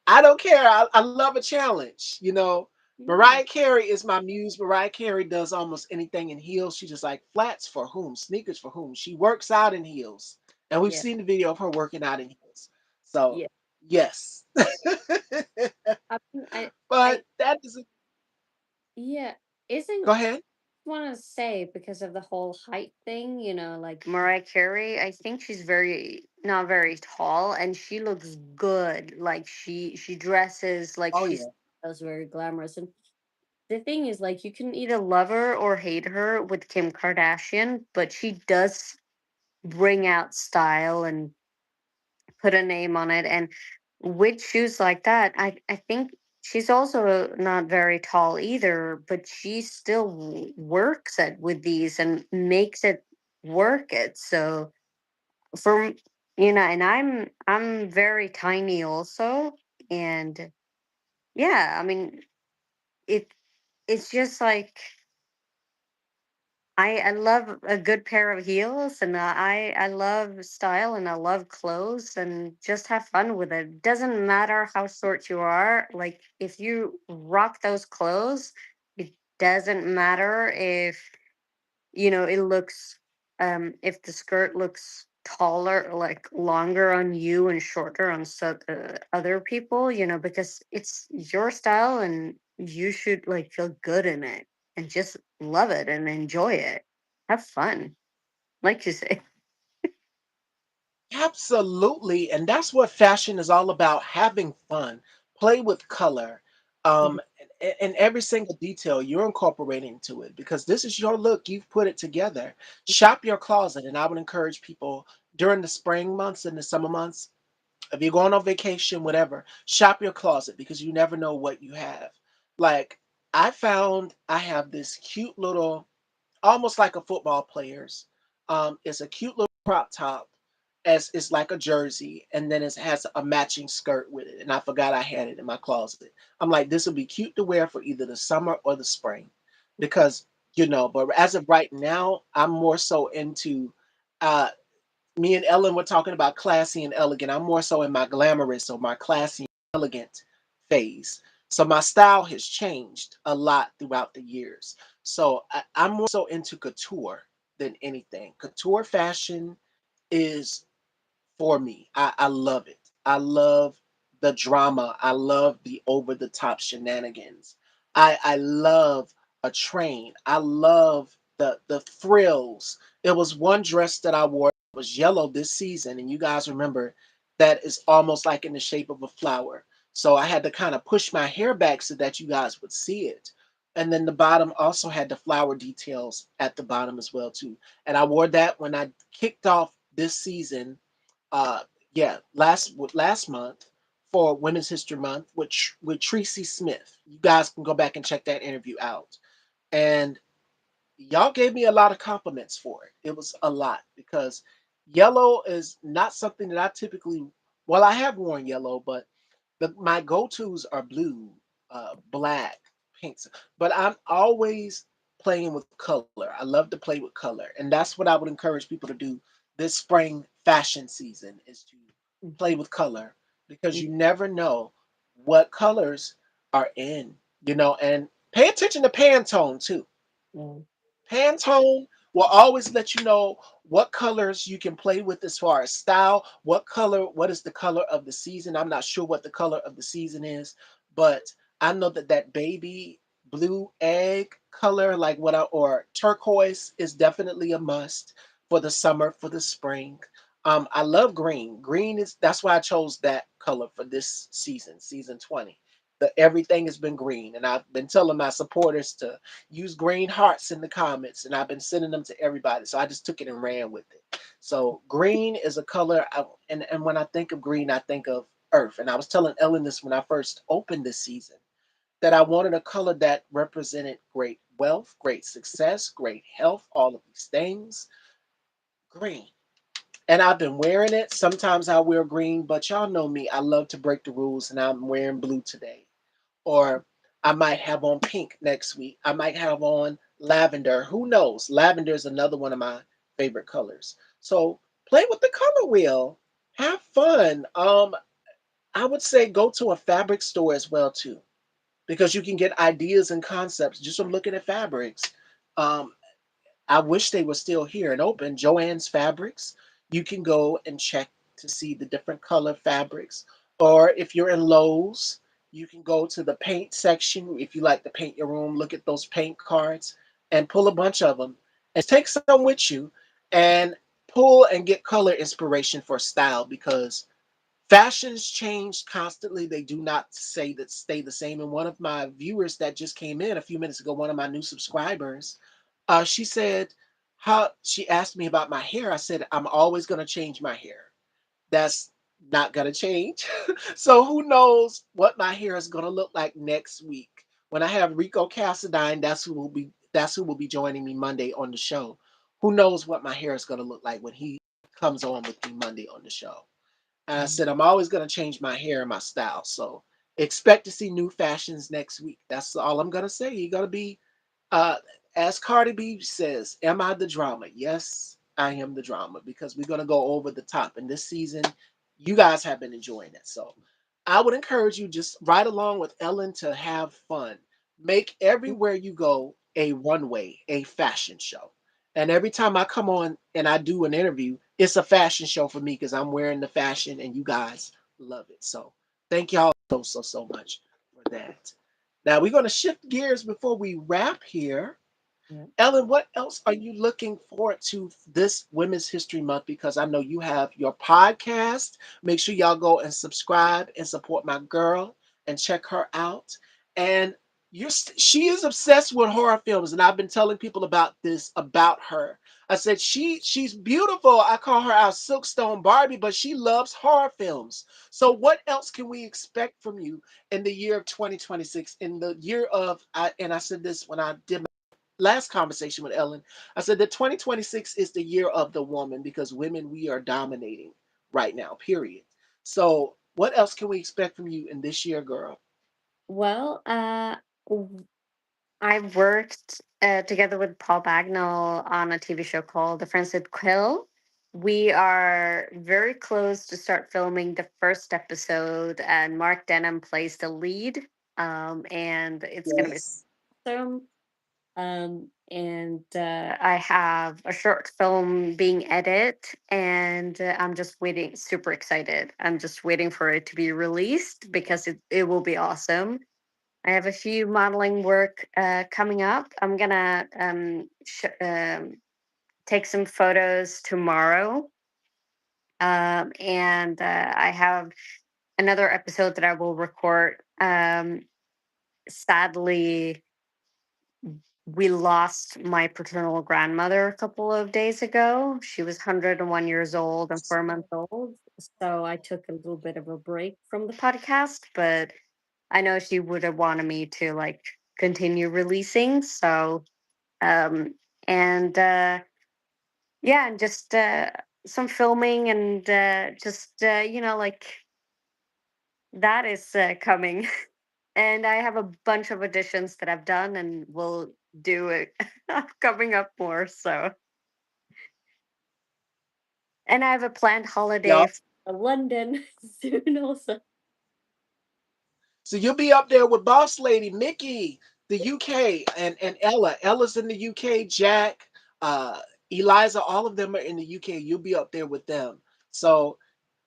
I don't care. I love a challenge. Yeah. Mariah Carey is my muse. Mariah Carey does almost anything in heels. She just like flats for whom, sneakers for whom. She works out in heels. And we've Yeah. seen the video of her working out in heels. So, Yeah. yes. I mean, But that is, yeah. Isn't go ahead. want to say because of the whole height thing, like Mariah Carey, I think she's very not very tall and she looks good. Like she dresses like Oh, she yeah. feels very glamorous. And the thing is, like, you can either love her or hate her with Kim Kardashian, but she does bring out style and put a name on it. And with shoes like that, I think she's also not very tall either, but she still works it with these and makes it work it. So for and I'm very tiny also, and yeah, I mean it it's just like I love a good pair of heels, and I love style, and I love clothes, and just have fun with it. Doesn't matter how short you are. Like, if you rock those clothes, it doesn't matter if it looks if the skirt looks taller, like longer on you and shorter on other people, because it's your style, and you should like feel good in it and just love it and enjoy it, have fun, like you say. Absolutely. And that's what fashion is all about, having fun, play with color. And every single detail you're incorporating into it because this is your look. You've put it together. Shop your closet. And I would encourage people during the spring months and the summer months, if you're going on vacation, whatever, shop your closet because you never know what you have. Like, I found I have this cute little, almost like a football player's. It's a cute little crop top, as it's like a jersey, and then it has a matching skirt with it. And I forgot I had it in my closet. I'm like, this would be cute to wear for either the summer or the spring, because But as of right now, I'm more so into. Uh, Me and Ellen were talking about classy and elegant. I'm more so in my glamorous or my classy and elegant phase. So my style has changed a lot throughout the years. So I'm more so into couture than anything. Couture fashion is for me. I love it. I love the drama. I love the over the top shenanigans. I love a train. I love the thrills. There was one dress that I wore that was yellow this season, and you guys remember that is almost like in the shape of a flower. So I had to kind of push my hair back so that you guys would see it. And then the bottom also had the flower details at the bottom as well too. And I wore that when I kicked off this season, uh yeah, last month for Women's History Month with Tracy Smith. You guys can go back and check that interview out. And y'all gave me a lot of compliments for it. It was a lot because yellow is not something that I typically, well, I have worn yellow, but my go-tos are blue, black, pinks. But I'm always playing with color. I love to play with color, and that's what I would encourage people to do this spring fashion season is to play with color because you never know what colors are in, and pay attention to Pantone too. Mm. Pantone will always let you know what colors you can play with as far as style. What is the color of the season? I'm not sure what the color of the season is, but I know that that baby blue egg color, like or turquoise, is definitely a must for the summer, for the spring. I love green. That's why I chose that color for this season, season 20. Everything has been green, and I've been telling my supporters to use green hearts in the comments, and I've been sending them to everybody. So I just took it and ran with it. So green is a color, and when I think of green, I think of earth. And I was telling Ellen this when I first opened this season that I wanted a color that represented great wealth, great success, great health, all of these things. Green. And I've been wearing it. Sometimes I wear green, but y'all know me. I love to break the rules, and I'm wearing blue today. Or I might have on pink next week. I might have on lavender. Who knows? Lavender is another one of my favorite colors. So play with the color wheel. Have fun. I would say go to a fabric store as well too, because you can get ideas and concepts just from looking at fabrics. Um, I wish they were still here and open. Joann's Fabrics. You can go and check to see the different color fabrics. Or if you're in Lowe's, you can go to the paint section. If you like to paint your room, look at those paint cards and pull a bunch of them and take some with you and pull and get color inspiration for style because Fashions change constantly. They do not say that stay the same. And one of my viewers that just came in a few minutes ago, one of my new subscribers, she said, how she asked me about my hair. I said, I'm always going to change my hair. That's not going to change. So who knows what my hair is going to look like next week when I have Rico Cassadine. That's who will be joining me Monday on the show. Who knows what my hair is going to look like when he comes on with me Monday on the show. And I Mhm. said, I'm always going to change my hair and my style. So expect to see new fashions next week. That's all I'm going to say. You're going to be, uh, as Cardi B says, am I the drama? Yes, I am the drama because we're going to go over the top. And this season, you guys have been enjoying it. So I would encourage you just ride along with Ellen to have fun. Make everywhere you go a runway, a fashion show. And every time I come on and I do an interview, it's a fashion show for me because I'm wearing the fashion and you guys love it. So thank y'all so much for that. Now we're going to shift gears before we wrap here. Yeah. Ellen, what else are you looking forward to this Women's History Month? Because I know you have your podcast. Make sure y'all go and subscribe and support my girl and check her out. And she is obsessed with horror films, and I've been telling people about this about her. I said she's beautiful. I call her our Silkstone Barbie, but she loves horror films. So what else can we expect from you in the year of 2026? In the year of and I said this when I did last conversation with Ellen, I said that 2026 is the year of the woman because women, we are dominating right now, period. So, what else can we expect from you in this year, girl? Well, I worked together with Paul Bagnall on a TV show called The Friends with Quill. We are very close to start filming the first episode, and Mark Denham plays the lead. And it's going to be Yes. awesome. And I have a short film being edited, and I'm just waiting, super excited. I'm just waiting for it to be released because it will be awesome. I have a few modeling work coming up. I'm gonna take some photos tomorrow, and I have another episode that I will record. Sadly, we lost my paternal grandmother a couple of days ago. She was 101 years old and 4 months old. So I took a little bit of a break from the podcast, but I know she would have wanted me to like continue releasing. So, um, and yeah, and just some filming and just, like that is coming. And I have a bunch of auditions that I've done and will do it coming up more. So, and I have a planned holiday Y'all. for London soon also. So you'll be up there with Boss Lady, Mickey, the UK, and Ella. Ella's in the UK, Jack, uh, Eliza, all of them are in the UK. You'll be up there with them. So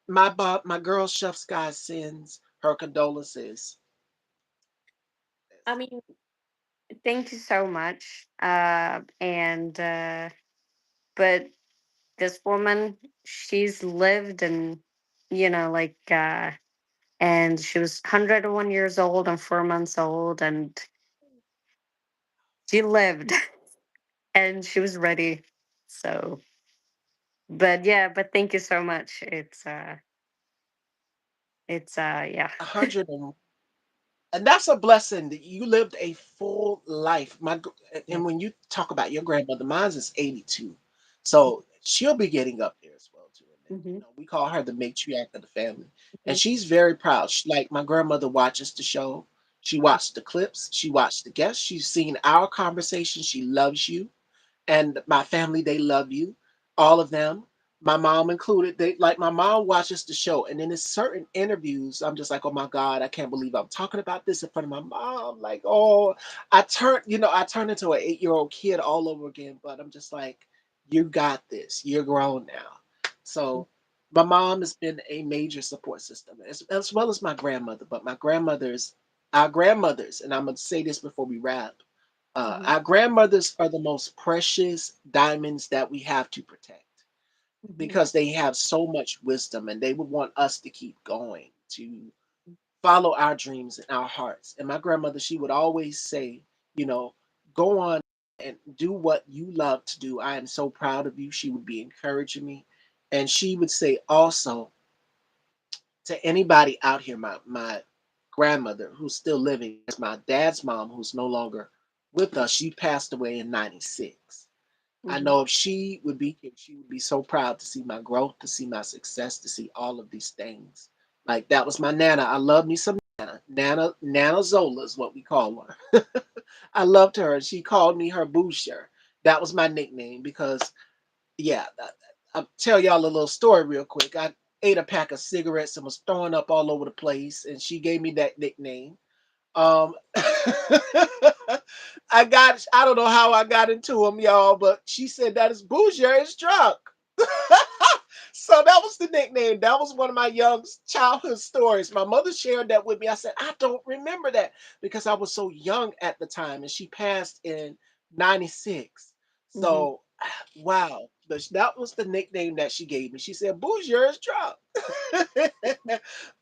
my girl Chef Sky sends her condolences. I mean, thank you so much. And but this woman, she's lived and and she was 101 years old and 4 months old, and she lived and she was ready. So, but yeah, but thank you so much. Yeah. 100 and that's a blessing that you lived a full life. Yeah. And when you talk about your grandmother, mine's is 82, so she'll be getting up there as well too. And then, Mm-hmm. we call her the matriarch of the family, and Hmm. she's very proud. Like my grandmother watches the show, she watched the clips, she watched the guests, she's seen our conversation. She loves you and my family, they love you, all of them, my mom included. They like my mom watches the show, and then in certain interviews I'm just like, oh my god, I can't believe I'm talking about this in front of my mom. Like, oh, I turned into an 8-year-old kid all over again. But I'm just like, you got this, you're grown now. So my mom has been a major support system, as well as my grandmother. But my grandmothers, our grandmothers, and I'm gonna say this before we wrap, Hmm. our grandmothers are the most precious diamonds that we have to protect. Mhm. because they have so much wisdom and they would want us to keep going, to follow our dreams and our hearts. And my grandmother, she would always say, you know, go on and do what you love to do. I am so proud of you. She would be encouraging me. And she would say also to anybody out here, my grandmother who's still living, that's my dad's mom who's no longer with us. She passed away in 96. I Mhm. know if she would be here, she would be so proud to see my growth, to see my success, to see all of these things. Like that was my Nana. I love me some Nana. Nana Zola is what we call her. I loved her, and she called me her Boucher. That was my nickname because, yeah, I'll tell y'all a little story real quick. I ate a pack of cigarettes and was throwing up all over the place, and she gave me that nickname. Um, I don't know how I got into them, y'all, but she said that is Bouger is drunk. So that was the nickname. That was one of my young childhood stories. My mother shared that with me. I said, I don't remember that because I was so young at the time and she passed in 96. Mhm. So, wow. That was the nickname that she gave me. She said, Bouger is drunk.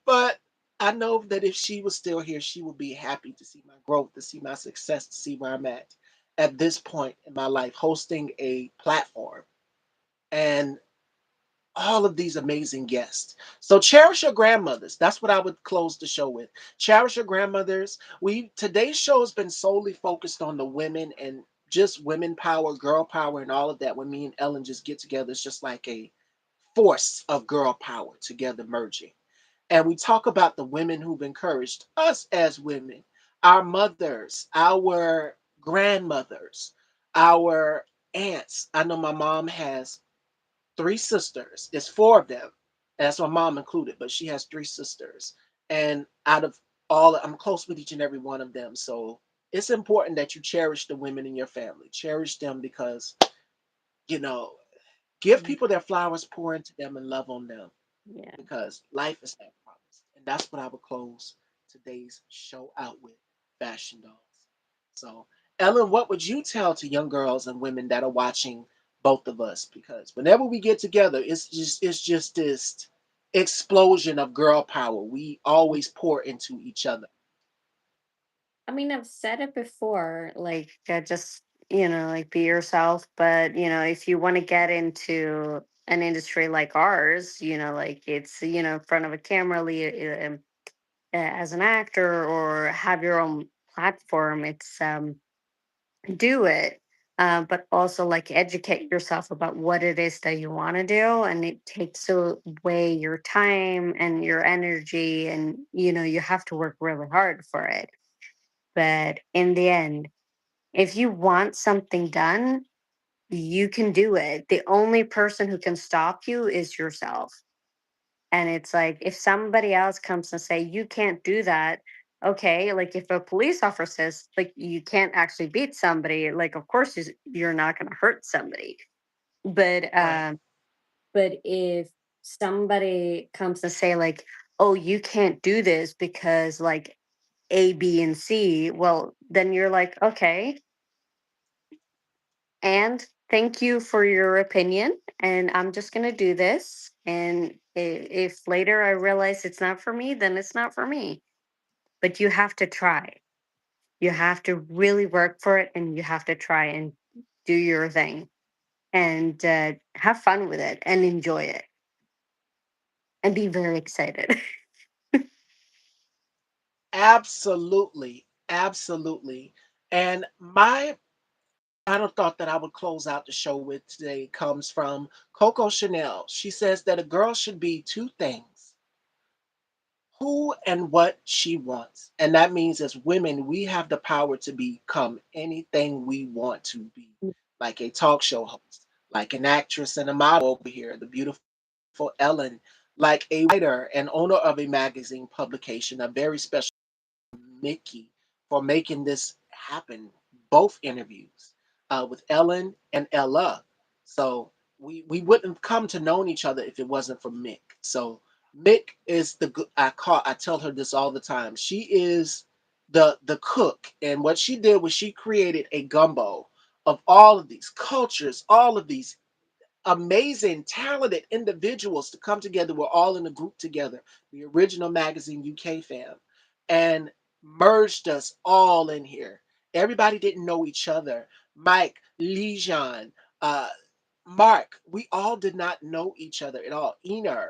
But I know that if she was still here, she would be happy to see my growth, to see my success, to see where I'm at this point in my life, hosting a platform and all of these amazing guests. So cherish your grandmothers. That's what I would close the show with. Cherish your grandmothers. We today's show has been solely focused on the women and just women power, girl power, and all of that. When me and Ellen just get together, it's just like a force of girl power together merging. And we talk about the women who've encouraged us as women, our mothers, our grandmothers, our aunts. I know my mom has three sisters. It's four of them. And that's my mom included, but she has three sisters. And out of all, I'm close with each and every one of them. So it's important that you cherish the women in your family. Cherish them because, you know, give Mhm. people their flowers, pour into them, and love on them Yeah. because life is not promised. And that's what I would close today's show out with, Fashion Dolls. So, Ellen, what would you tell to young girls and women that are watching both of us? Because whenever we get together, it's just this explosion of girl power. We always pour into each other. I mean, I've said it before, like, just, like be yourself. But, if you want to get into an industry like ours, like it's, in front of a camera, as an actor or have your own platform, it's, do it. But also like educate yourself about what it is that you want to do, and it takes away your time and your energy, and you have to work really hard for it. But in the end, if you want something done, you can do it. The only person who can stop you is yourself. And it's like if somebody else comes and say you can't do that, okay, like if a police officer says like you can't actually beat somebody, like of course you're not going to hurt somebody. But Right. if somebody comes to say like, oh, you can't do this because like A, B, and C, well, then you're like, okay, and thank you for your opinion. And I'm just going to do this. And if later I realize it's not for me, then it's not for me. But you have to try. You have to really work for it, and you have to try and do your thing and have fun with it and enjoy it and be very excited. Absolutely. Absolutely. And my final thought that I would close out the show with today comes from Coco Chanel. She says that a girl should be two things: who and what she wants. And that means as women, we have the power to become anything we want to be, like a talk show host, like an actress and a model over here, the beautiful Ellen, like a writer and owner of a magazine publication, a very special Mickey for making this happen. Both interviews with Ellen and Ella. So we wouldn't have come to know each other if it wasn't for Mick. So Mick is I tell her this all the time. She is the cook, and what she did was she created a gumbo of all of these cultures, all of these amazing, talented individuals to come together. We're all in a group together, the original magazine UK fam, and merged us all in here. Everybody didn't know each other. Mike, Lijan, uh, Mark, we all did not know each other at all. Ener,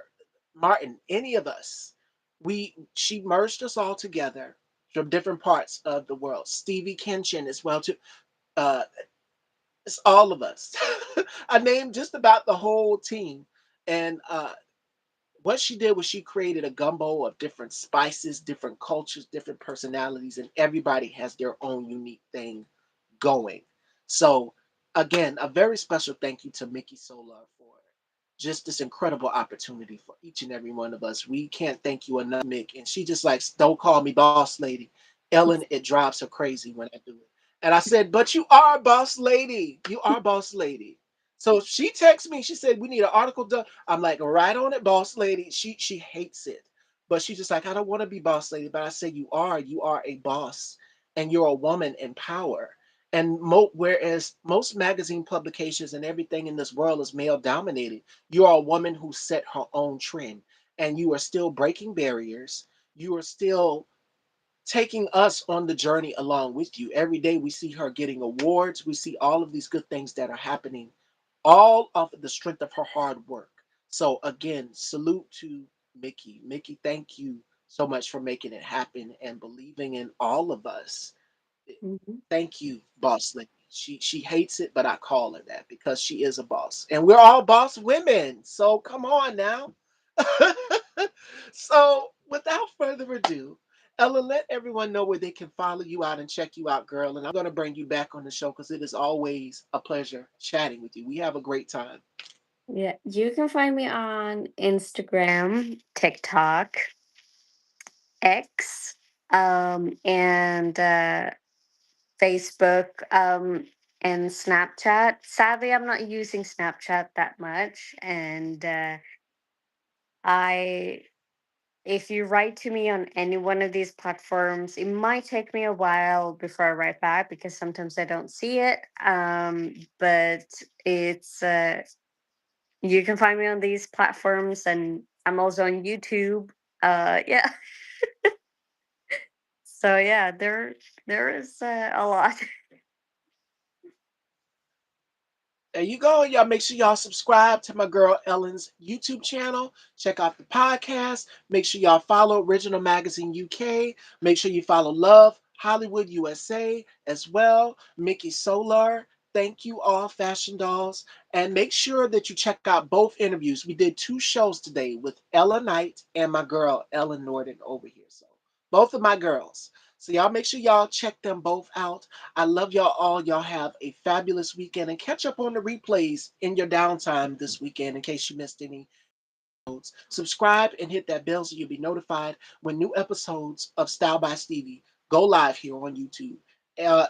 Martin, any of us. She merged us all together from different parts of the world. Stevie Kenshin as well too. Uh, it's all of us. I named just about the whole team, and what she did was she created a gumbo of different spices, different cultures, different personalities, and everybody has their own unique thing going. So, again, a very special thank you to Mickey Solar for just this incredible opportunity for each and every one of us. We can't thank you enough, Mick. And she just like, don't call me boss lady. Ellen, it drives her crazy when I do it. And I said, but you are boss lady. You are boss lady. So she texted me. She said, we need an article done. I'm like, right on it, boss lady. She hates it. But she's just like, I don't want to be boss lady. But I say, you are a boss and you're a woman in power. And whereas most magazine publications and everything in this world is male dominated, you are a woman who set her own trend and you are still breaking barriers. You are still taking us on the journey along with you. Every day we see her getting awards. We see all of these good things that are happening, all of the strength of her hard work. So, again, salute to Mickey. Mickey, thank you so much for making it happen and believing in all of us. Mhm. Thank you, boss lady. She hates it, but I call her that because she is a boss, and we're all boss women. So come on now. So without further ado, Ella, let everyone know where they can follow you out and check you out, girl. And I'm going to bring you back on the show because it is always a pleasure chatting with you. We have a great time. Yeah, you can find me on Instagram, TikTok, X, and Facebook, and Snapchat. Sadly, I'm not using Snapchat that much, and I if you write to me on any one of these platforms, it might take me a while before I write back because sometimes I don't see it. But it's you can find me on these platforms, and I'm also on YouTube. Yeah. So yeah, there is a lot. There you go. Y'all make sure y'all subscribe to my girl Ellen's YouTube channel. Check out the podcast. Make sure y'all follow Original Magazine UK. Make sure you follow Love Hollywood USA as well. Mickey Solar. Thank you all, Fashion Dolls. And make sure that you check out both interviews. We did two shows today with Ella Knight and my girl Ellen Nordin over here. So both of my girls. So y'all make sure y'all check them both out. I love y'all all. Y'all have a fabulous weekend and catch up on the replays in your downtime this weekend in case you missed any episodes. Subscribe and hit that bell so you'll be notified when new episodes of Style by Stevie go live here on YouTube.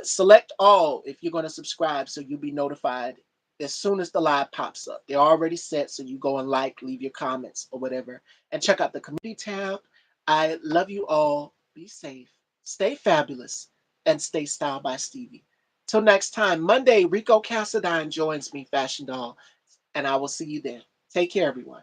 Select all if you're going to subscribe so you'll be notified as soon as the live pops up. They're already set, so you go and like, leave your comments or whatever. And check out the community tab. I love you all. Be safe, stay fabulous, and stay styled by Stevie. Till next time, Monday, Rico Cassadine joins me, Fashion Doll, and I will see you then. Take care, everyone.